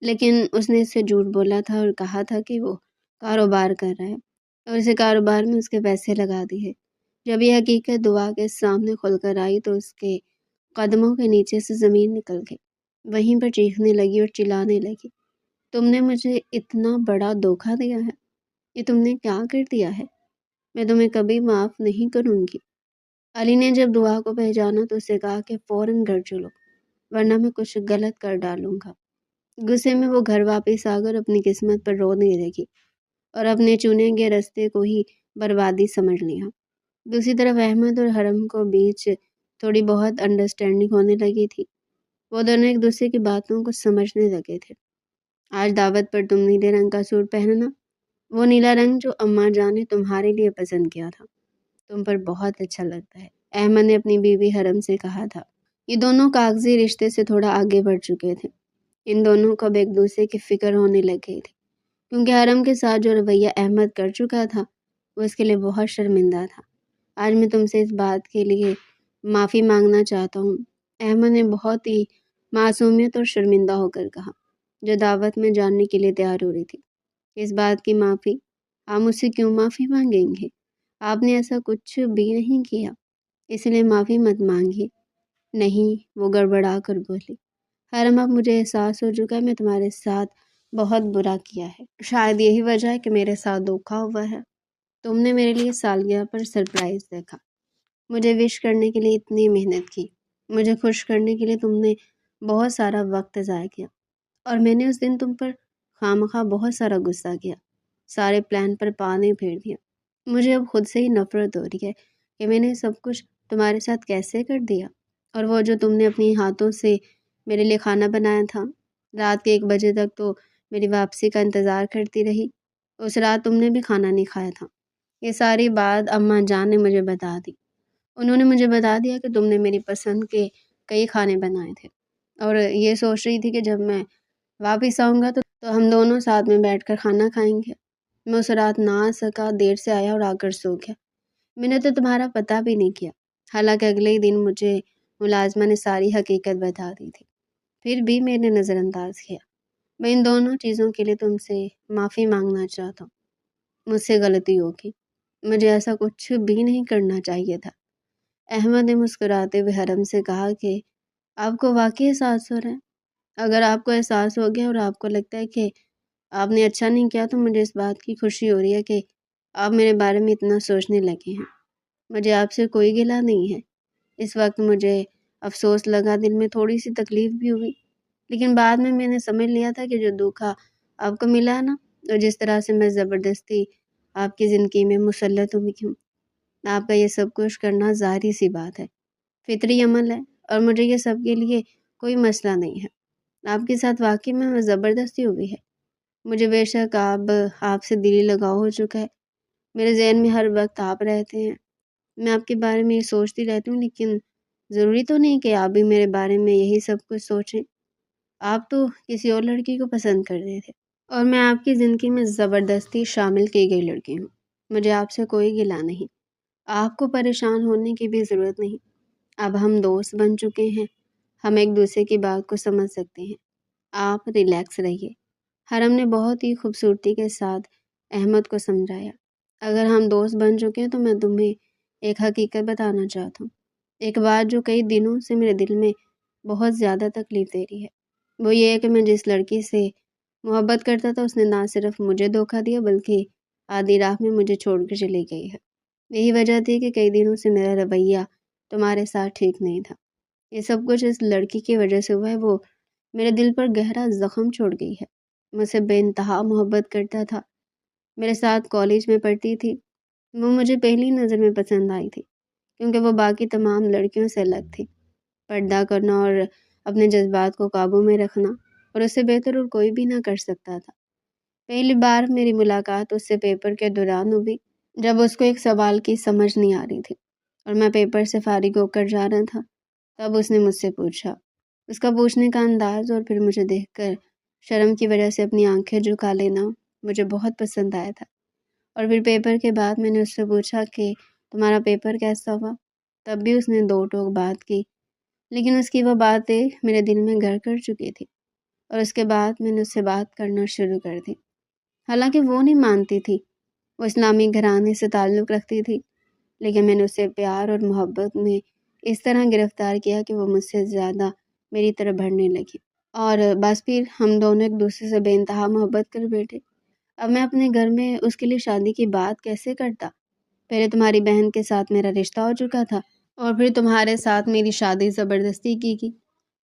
لیکن اس نے اس سے جھوٹ بولا تھا اور کہا تھا کہ وہ کاروبار کر رہا ہے اور اسے کاروبار میں اس کے پیسے لگا دیے۔ جب یہ حقیقت دعا کے سامنے کھل کر آئی تو اس کے قدموں کے نیچے سے زمین نکل گئی۔ وہیں پر چیخنے لگی اور چلانے لگی، تم نے مجھے اتنا بڑا دھوکہ دیا ہے، یہ تم نے کیا کر دیا ہے؟ میں تمہیں کبھی معاف نہیں کروں گی۔ علی نے جب دعا کو پہچانا تو اسے کہا کہ فوراً گھر چلو، ورنہ میں کچھ غلط کر ڈالوں گا۔ غصے میں وہ گھر واپس آ کر اپنی قسمت پر رونے لگی اور اپنے چنے گئے راستے کو ہی بربادی سمجھ لیا۔ دوسری طرف احمد اور حرم کو بیچ تھوڑی بہت انڈرسٹینڈنگ ہونے لگی تھی۔ وہ دونوں ایک دوسرے کی باتوں کو سمجھنے لگے تھے۔ آج دعوت پر تم نیلے رنگ کا سوٹ پہننا، وہ نیلا رنگ جو اماں جان نے تمہارے لیے پسند کیا تھا، تم پر بہت اچھا لگتا ہے، احمد نے اپنی بیوی حرم سے کہا تھا۔ یہ دونوں کاغذی رشتے سے تھوڑا آگے بڑھ چکے تھے۔ ان دونوں کو اب ایک دوسرے کی فکر ہونے لگ گئی تھی، کیونکہ حرم کے ساتھ جو رویہ احمد کر چکا تھا وہ اس کے لیے بہت شرمندہ تھا۔ آج میں تم سے اس بات کے لیے معافی مانگنا چاہتا ہوں، احمد نے بہت ہی معصومیت اور شرمندہ ہو کر کہا، جو دعوت میں جاننے کے لیے تیار ہو رہی تھی۔ اس بات کی معافی؟ آپ مجھ سے کیوں معافی مانگیں گے؟ آپ نے ایسا کچھ بھی نہیں کیا، اس لیے معافی مت مانگیے۔ نہیں، وہ گڑبڑا کر بولی۔ حرم، اب مجھے احساس ہو چکا ہے میں تمہارے ساتھ بہت برا کیا ہے۔ شاید یہی وجہ ہے کہ میرے ساتھ دھوکا ہوا ہے۔ تم نے میرے لیے سالگرہ پر سرپرائز دیکھا، مجھے وش کرنے کے لیے اتنی محنت کی، مجھے خوش کرنے کے لیے تم نے بہت سارا وقت ضائع کیا، اور میں نے اس دن تم پر خواہ بہت سارا غصہ کیا، سارے پلان پر پانی پھیر دیا۔ مجھے اب خود سے ہی نفرت ہو رہی ہے کہ میں نے سب کچھ تمہارے ساتھ کیسے کر دیا۔ اور وہ جو تم نے اپنی ہاتھوں سے میرے لیے کھانا بنایا تھا، رات کے 1 بجے تک تو میری واپسی کا انتظار کرتی رہی، اس رات تم نے بھی کھانا نہیں کھایا تھا۔ یہ ساری بات اماں جان نے مجھے بتا دی۔ انہوں نے مجھے بتا دیا کہ تم نے میری پسند کے کئی کھانے بنائے تھے، اور یہ سوچ رہی تھی کہ جب میں واپس آؤں گا تو ہم دونوں ساتھ میں بیٹھ کر کھانا کھائیں گے۔ میں اس رات نہ آ سکا، دیر سے آیا اور آ کر سو گیا۔ میں نے تو تمہارا پتہ بھی نہیں کیا، حالانکہ اگلے ہی دن مجھے ملازمہ نے ساری حقیقت بتا دی تھی، پھر بھی میں نے نظر انداز کیا۔ میں ان دونوں چیزوں کے لیے تم سے معافی مانگنا چاہتا ہوں، مجھ سے غلطی ہوگی، مجھے ایسا کچھ بھی نہیں کرنا چاہیے تھا۔ احمد نے مسکراتے ہوئے حرم سے کہا کہ آپ کو واقعی احساس ہو رہا ہے؟ اگر آپ کو احساس ہو گیا اور آپ کو لگتا ہے کہ آپ نے اچھا نہیں کیا تو مجھے اس بات کی خوشی ہو رہی ہے کہ آپ میرے بارے میں اتنا سوچنے لگے ہیں۔ مجھے آپ سے کوئی گلہ نہیں ہے۔ اس وقت مجھے افسوس لگا، دل میں تھوڑی سی تکلیف بھی ہوئی، لیکن بعد میں نے سمجھ لیا تھا کہ جو دھوکا آپ کو ملا نا، اور جس طرح سے میں زبردستی آپ کی زندگی میں مسلط ہوئی ہوں، آپ کا یہ سب کچھ کرنا ظاہری سی بات ہے، فطری عمل ہے، اور مجھے یہ سب کے لیے کوئی مسئلہ نہیں ہے۔ آپ کے ساتھ واقعی میں زبردستی ہوئی ہے۔ مجھے بے شک آپ سے دلی لگاؤ ہو چکا ہے، میرے ذہن میں ہر وقت آپ رہتے ہیں، میں آپ کے بارے میں یہ سوچتی رہتی ہوں، لیکن ضروری تو نہیں کہ آپ بھی میرے بارے میں یہی سب کچھ سوچیں۔ آپ تو کسی اور لڑکی کو پسند کر رہے تھے، اور میں آپ کی زندگی میں زبردستی شامل کی گئی لڑکی ہوں۔ مجھے آپ سے کوئی گلہ نہیں، آپ کو پریشان ہونے کی بھی ضرورت نہیں۔ اب ہم دوست بن چکے ہیں، ہم ایک دوسرے کی بات کو سمجھ سکتے ہیں، آپ ریلیکس رہیے۔ حرم نے بہت ہی خوبصورتی کے ساتھ احمد کو سمجھایا۔ اگر ہم دوست بن چکے ہیں تو میں تمہیں ایک حقیقت بتانا چاہتا ہوں، ایک بات جو کئی دنوں سے میرے دل میں بہت زیادہ تکلیف دے رہی ہے، وہ یہ ہے کہ میں جس لڑکی سے محبت کرتا تھا اس نے نہ صرف مجھے دھوکہ دیا بلکہ آدھی راہ میں مجھے چھوڑ کر چلی گئی ہے۔ یہی وجہ تھی کہ کئی دنوں سے میرا رویہ تمہارے ساتھ ٹھیک نہیں تھا۔ یہ سب کچھ اس لڑکی کی وجہ سے ہوا ہے، وہ میرے دل پر گہرا زخم چھوڑ گئی ہے۔ مجھ سے بے انتہا محبت کرتا تھا، میرے ساتھ کالج میں پڑھتی تھی، وہ مجھے پہلی نظر میں پسند آئی تھی، کیونکہ وہ باقی تمام لڑکیوں سے الگ تھی۔ پردہ کرنا اور اپنے جذبات کو قابو میں رکھنا، اور اس سے بہتر اور کوئی بھی نہ کر سکتا تھا۔ پہلی بار میری ملاقات اس سے پیپر کے دوران ہوئی، جب اس کو ایک سوال کی سمجھ نہیں آ رہی تھی اور میں پیپر سے فارغ ہو کر جا رہا تھا، تب اس نے مجھ سے پوچھا۔ اس کا پوچھنے کا انداز اور پھر مجھے دیکھ کر شرم کی وجہ سے اپنی آنکھیں جھکا لینا مجھے بہت پسند آیا تھا۔ اور پھر پیپر کے بعد میں نے اس سے پوچھا کہ تمہارا پیپر کیسا ہوا؟ تب بھی اس نے 2 ٹوک بات کی، لیکن اس کی وہ باتیں میرے دل میں گھر کر چکی تھی، اور اس کے بعد میں نے اس سے بات کرنا شروع کر دی۔ حالانکہ وہ نہیں مانتی تھی، وہ اسلامی گھرانے سے تعلق رکھتی تھی، لیکن میں نے اسے پیار اور محبت میں اس طرح گرفتار کیا کہ وہ مجھ سے زیادہ میری طرف بڑھنے لگی، اور بس پھر ہم دونوں ایک دوسرے سے بے انتہا محبت کر بیٹھے۔ اب میں اپنے گھر میں اس کے لیے شادی کی بات کیسے کرتا؟ پہلے تمہاری بہن کے ساتھ میرا رشتہ ہو چکا تھا، اور پھر تمہارے ساتھ میری شادی زبردستی کی گئی۔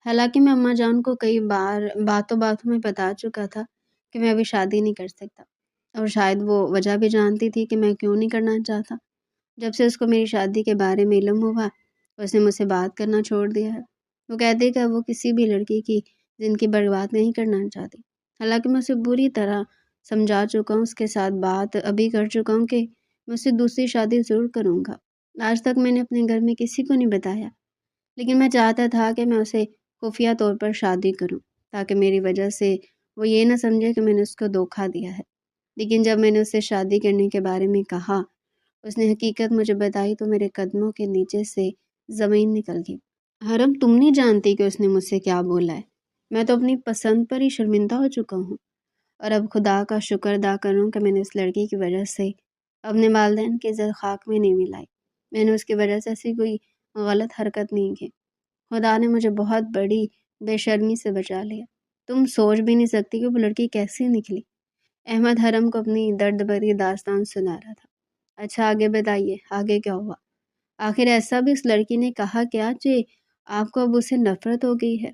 حالانکہ میں اماں جان کو کئی بار باتوں باتوں میں بتا چکا تھا کہ میں ابھی شادی نہیں کر سکتا، اور شاید وہ وجہ بھی جانتی تھی کہ میں کیوں نہیں کرنا چاہتا۔ جب سے اس کو میری شادی کے بارے میں علم ہوا، اس نے مجھ سے بات کرنا چھوڑ دیا ہے۔ وہ کہتی کہ وہ کسی بھی لڑکی کی زندگی برباد نہیں کرنا چاہتی، حالانکہ میں اسے بری طرح سمجھا چکا ہوں، اس کے ساتھ بات ابھی کر چکا ہوں کہ میں اسے دوسری شادی ضرور کروں گا۔ آج تک میں نے اپنے گھر میں کسی کو نہیں بتایا، لیکن میں چاہتا تھا کہ میں اسے خفیہ طور پر شادی کروں، تاکہ میری وجہ سے وہ یہ نہ سمجھے کہ میں نے اس کو دھوکہ دیا ہے۔ لیکن جب میں نے اسے شادی کرنے کے بارے میں کہا، اس نے حقیقت مجھے بتائی، تو میرے قدموں کے نیچے سے زمین نکل گئی۔ حرم، تم نہیں جانتی کہ اس نے مجھ سے کیا بولا ہے۔ میں تو اپنی پسند پر ہی شرمندہ ہو چکا ہوں، اور اب خدا کا شکر ادا کروں کہ میں نے اس لڑکی کی وجہ سے اپنے والدین کی عزت خاک میں نہیں ملائی۔ میں نے اس کی وجہ سے ایسی کوئی غلط حرکت نہیں کی۔ خدا نے مجھے بہت بڑی بے شرمی سے بچا لیا۔ تم سوچ بھی نہیں سکتی کہ وہ لڑکی کیسی نکلی۔ احمد حرم کو اپنی درد بھری داستان سنا رہا تھا۔ اچھا، آگے بتائیے، آگے کیا ہوا؟ آخر ایسا بھی اس لڑکی نے کہا کیا کہ آپ کو اب اسے نفرت ہو گئی ہے؟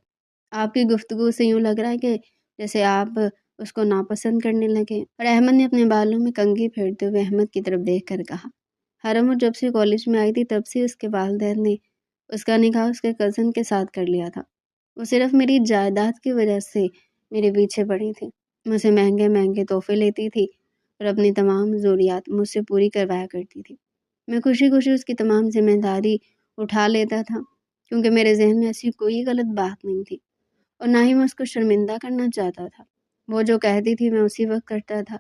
آپ کی گفتگو سے یوں لگ رہا ہے کہ جیسے آپ اس کو ناپسند کرنے لگے۔ اور احمد نے اپنے بالوں میں کنگھی پھیرتے ہوئے احمد کی طرف دیکھ کر کہا، حرم، وہ جب سے کالج میں آئی تھی تب سے اس کے والدین نے اس کا نکاح اس کے کزن کے ساتھ کر لیا تھا۔ وہ صرف میری جائیداد کی وجہ سے میرے پیچھے پڑی تھی، مجھ سے مہنگے مہنگے تحفے لیتی تھی اور اپنی تمام ضروریات مجھ سے پوری کروایا کرتی تھی۔ میں خوشی خوشی اس کی تمام ذمہ داری اٹھا لیتا تھا، کیونکہ میرے ذہن میں ایسی کوئی غلط بات نہیں تھی، اور نہ ہی میں اس کو شرمندہ کرنا چاہتا تھا۔ وہ جو کہتی تھی میں اسی وقت کرتا تھا۔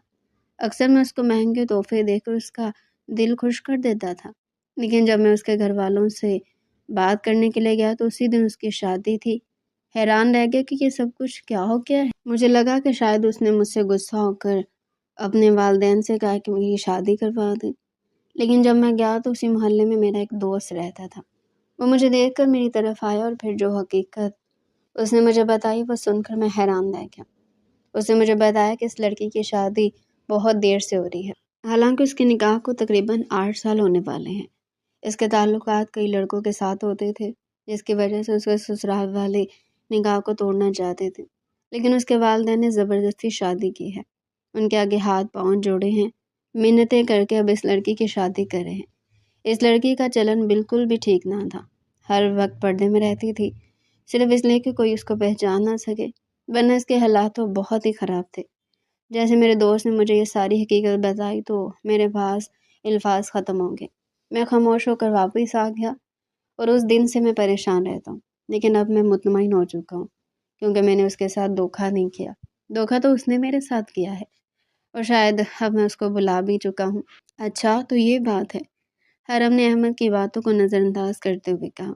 اکثر میں اس کو مہنگے تحفے دے کر اس کا دل خوش کر دیتا تھا، لیکن جب میں اس کے گھر والوں سے بات کرنے کے لیے گیا تو اسی دن اس کی شادی تھی۔ حیران رہ گیا کہ یہ سب کچھ کیا ہو گیا ہے۔ مجھے لگا کہ شاید اس نے مجھ سے غصہ ہو کر اپنے والدین سے کہا کہ میری شادی کروا دیں، لیکن جب میں گیا تو اسی محلے میں میرا ایک دوست رہتا تھا۔ وہ مجھے دیکھ کر میری طرف آیا، اور پھر جو حقیقت اس نے مجھے بتائی وہ سن کر میں حیران رہ گیا۔ اس نے مجھے بتایا کہ اس لڑکی کی شادی بہت دیر سے ہو رہی ہے، حالانکہ اس کے نکاح کو تقریباً 8 سال ہونے والے ہیں۔ اس کے تعلقات کئی لڑکوں کے ساتھ ہوتے تھے، جس کی وجہ سے اس کے سسرال والے نکاح کو توڑنا چاہتے تھے، لیکن اس کے والدین نے زبردستی شادی کی ہے۔ ان کے آگے ہاتھ پاؤں جوڑے ہیں، منتیں کر کے اب اس لڑکی کی شادی کر رہے ہیں۔ اس لڑکی کا چلن بالکل بھی ٹھیک نہ تھا، ہر وقت پردے میں رہتی تھی، صرف اس لیے کہ کوئی اس کو پہچان نہ سکے، ورنہ اس کے حالات تو بہت ہی خراب تھے۔ جیسے میرے دوست نے مجھے یہ ساری حقیقت بتائی تو میرے پاس الفاظ ختم ہو گئے۔ میں خاموش ہو کر واپس آ گیا، اور اس دن سے میں پریشان رہتا ہوں، لیکن اب میں مطمئن ہو چکا ہوں، کیونکہ میں نے اس کے ساتھ دھوکہ نہیں کیا۔ دھوکہ تو اس نے میرے ساتھ کیا ہے، اور شاید اب میں اس کو بلا بھی چکا ہوں۔ اچھا، تو یہ بات ہے؟ حرم نے احمد کی باتوں کو نظر انداز کرتے ہوئے کہا۔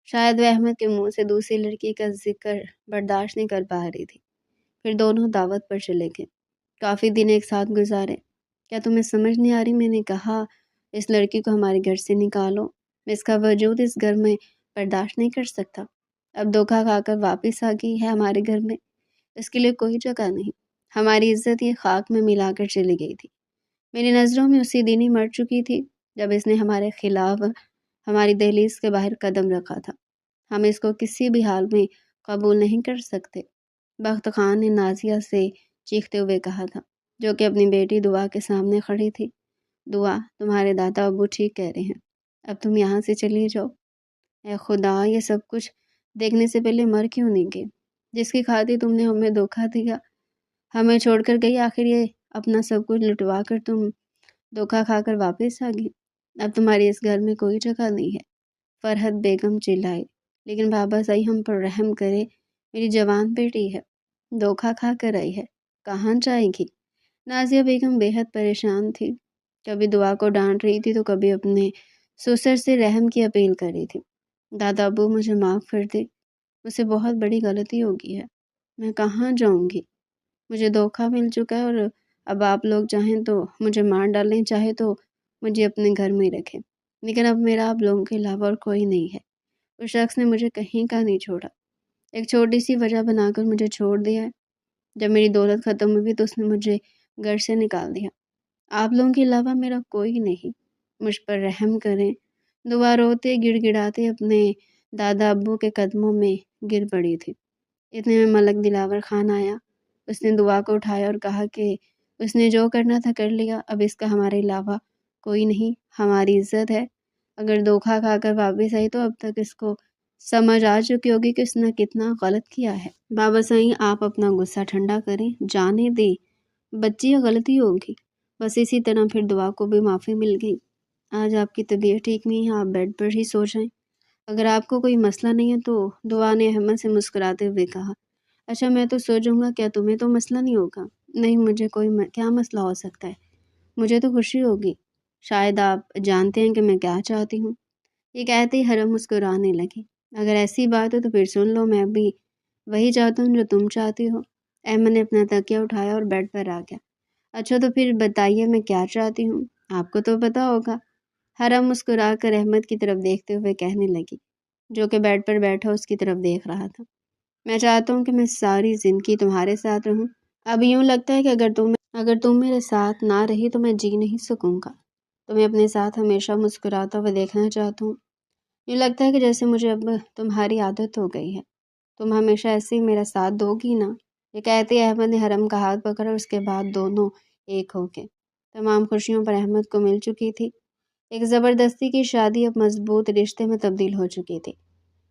شاید وہ احمد کے منہ سے دوسری لڑکی کا ذکر برداشت نہیں کر پا رہی تھی۔ پھر دونوں دعوت پر چلے گئے، کافی دن ایک ساتھ گزارے۔ کیا تمہیں سمجھ نہیں آ رہی؟ میں نے کہا، اس لڑکی کو ہمارے گھر سے نکالو، میں اس کا وجود اس گھر میں برداشت نہیں کر سکتا۔ اب دھوکہ کھا کر واپس آ گئی ہے ہمارے گھر میں، اس کے لیے کوئی جگہ نہیں۔ ہماری عزت یہ خاک میں ملا کر چلی گئی تھی، میری نظروں میں اسی دن ہی مر چکی تھی جب اس نے ہمارے خلاف ہماری دہلیز کے باہر قدم رکھا تھا۔ ہم اس کو کسی بھی حال میں قبول نہیں کر سکتے۔ بخت خان نے نازیہ سے چیختے ہوئے کہا تھا، جو کہ اپنی بیٹی دعا کے سامنے کھڑی تھی۔ دعا، تمہارے دادا ابو ٹھیک کہہ رہے ہیں، اب تم یہاں سے چلی جاؤ۔ اے خدا، یہ سب کچھ دیکھنے سے پہلے مر کیوں نہیں گئے؟ جس کی خاطر تم نے ہمیں دھوکہ دیا، ہمیں چھوڑ کر گئی، آخر یہ اپنا سب کچھ لٹوا کر تم دھوکہ کھا کر واپس آ گئی۔ اب تمہاری اس گھر میں کوئی جگہ نہیں ہے۔ فرحت بیگم چلائی، لیکن بابا صحیح ہم پر رحم کرے، میری جوان بیٹی ہے، دھوکہ کھا کر آئی ہے، کہاں جائے گی؟ نازیہ بیگم بے حد پریشان تھی، کبھی دعا کو ڈانٹ رہی تھی تو کبھی اپنے سسر سے رحم کی اپیل کر رہی تھی۔ دادا ابو، مجھے معاف کر دے، مجھ سے بہت بڑی غلطی ہو گئی ہے، میں کہاں جاؤں گی؟ مجھے دھوکہ مل چکا ہے، اور اب آپ لوگ چاہیں تو مجھے مار ڈالیں، چاہے تو مجھے اپنے گھر میں ہی رکھیں، لیکن اب میرا آپ لوگوں کے علاوہ اور کوئی نہیں ہے۔ اس شخص نے مجھے کہیں کا نہیں چھوڑا، ایک چھوٹی سی وجہ بنا کر مجھے چھوڑ دیا ہے۔ جب میری دولت ختم ہوئی تو اس نے مجھے گھر سے نکال دیا۔ آپ لوگوں کے علاوہ میرا کوئی نہیں، مجھ پر رحم کریں۔ دعا روتے گڑ گڑاتے اپنے دادا ابو کے قدموں میں گر پڑی تھی۔ اتنے میں ملک دلاور خان آیا۔ اس نے دعا کو اٹھایا اور کہا کہ اس نے جو کرنا تھا کر لیا، اب اس کا ہمارے علاوہ کوئی نہیں، ہماری عزت ہے۔ اگر دھوکہ کھا کر واپس آئی تو اب تک اس کو سمجھ آ چکی ہوگی کہ اس نے کتنا غلط کیا ہے۔ بابا سائیں آپ اپنا غصہ ٹھنڈا کریں، جانے دیں، بچی غلطی ہوگی۔ بس اسی طرح پھر دعا کو بھی معافی مل گئی۔ آج آپ کی طبیعت ٹھیک نہیں ہے، آپ بیڈ پر ہی سو جائیں۔ اگر آپ کو کوئی مسئلہ نہیں ہے تو دعا نے احمد سے مسکراتے ہوئے کہا، اچھا میں تو سو جاؤں گا، کیا تمہیں تو مسئلہ نہیں ہوگا؟ نہیں، مجھے کیا مسئلہ ہو سکتا ہے؟ مجھے تو خوشی ہوگی۔ شاید آپ جانتے ہیں کہ میں کیا چاہتی ہوں۔ یہ کہتے ہی حرم مسکرانے لگی۔ اگر ایسی بات ہے تو پھر سن لو، میں بھی وہی چاہتا ہوں جو تم چاہتی ہو۔ احمد نے اپنا تکیہ اٹھایا اور بیڈ پر آ گیا۔ اچھا تو پھر بتائیے میں کیا چاہتی ہوں، آپ کو تو پتا ہوگا۔ حرم مسکرا کر احمد کی طرف دیکھتے ہوئے کہنے لگی، جو کہ بیڈ پر بیٹھا اس کی طرف دیکھ رہا تھا، میں چاہتا ہوں کہ میں ساری زندگی تمہارے ساتھ رہوں۔ اب یوں لگتا ہے کہ اگر تم میرے ساتھ نہ رہی تو میں جی نہیں سکوں گا۔ تمہیں اپنے ساتھ ہمیشہ مسکراتا ہوا دیکھنا چاہتا ہوں۔ یوں لگتا ہے کہ جیسے مجھے اب تمہاری عادت ہو گئی ہے۔ تم ہمیشہ ایسے ہی میرا ساتھ دو گی نا؟ یہ کہتے احمد نے حرم کا ہاتھ پکڑا اور اس کے بعد دونوں ایک ہو گئے۔ تمام خوشیوں پر احمد کو مل چکی تھی۔ ایک زبردستی کی شادی اب مضبوط رشتے میں تبدیل ہو چکی تھی۔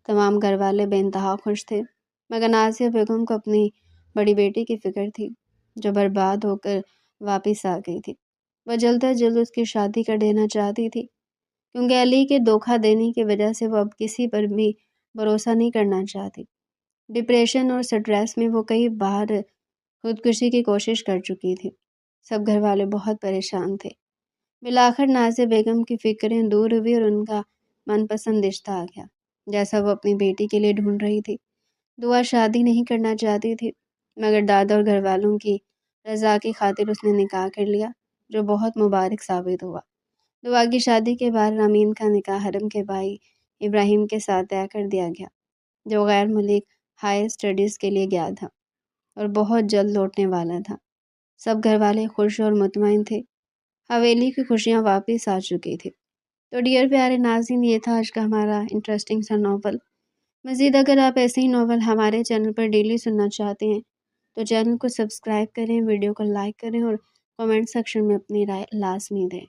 تمام گھر والے بے انتہا خوش تھے، مگر نازیہ بیگم کو اپنی بڑی بیٹی کی فکر تھی، جو برباد ہو کر واپس آ گئی تھی۔ وہ جلد از جلد اس کی شادی کر دینا چاہتی تھی، کیونکہ علی کے دھوکہ دینے کی وجہ سے وہ اب کسی پر بھی بھروسہ نہیں کرنا چاہتی۔ ڈپریشن اور سٹریس میں وہ کئی بار خودکشی کی کوشش کر چکی تھی۔ سب گھر والے بہت پریشان تھے۔ بالآخر نازیہ بیگم کی فکریں دور ہوئی اور ان کا من پسند رشتہ آ گیا، جیسا وہ اپنی بیٹی کے لیے ڈھونڈ رہی تھی۔ دعا شادی نہیں کرنا چاہتی تھی، مگر دادا اور گھر والوں کی رضا کی خاطر اس نے نکاح کر لیا، جو بہت مبارک ثابت ہوا۔ دعا کی شادی کے بعد رامین کا نکاح حرم کے بھائی ابراہیم کے ساتھ طے کر دیا گیا، جو غیر ملک ہائی اسٹڈیز کے لیے گیا تھا اور بہت جلد لوٹنے والا تھا۔ سب گھر والے خوش اور مطمئن تھے۔ حویلی کی خوشیاں واپس آ چکی تھی۔ تو ڈیئر پیارے ناظرین، یہ تھا آج کا ہمارا انٹرسٹنگ سا ناول۔ مزید اگر آپ ایسے ہی ناول ہمارے چینل پر ڈیلی سننا چاہتے ہیں تو چینل کو سبسکرائب کریں، ویڈیو کو لائک کریں اور کمنٹ سیکشن میں اپنی رائے لازمی دیں۔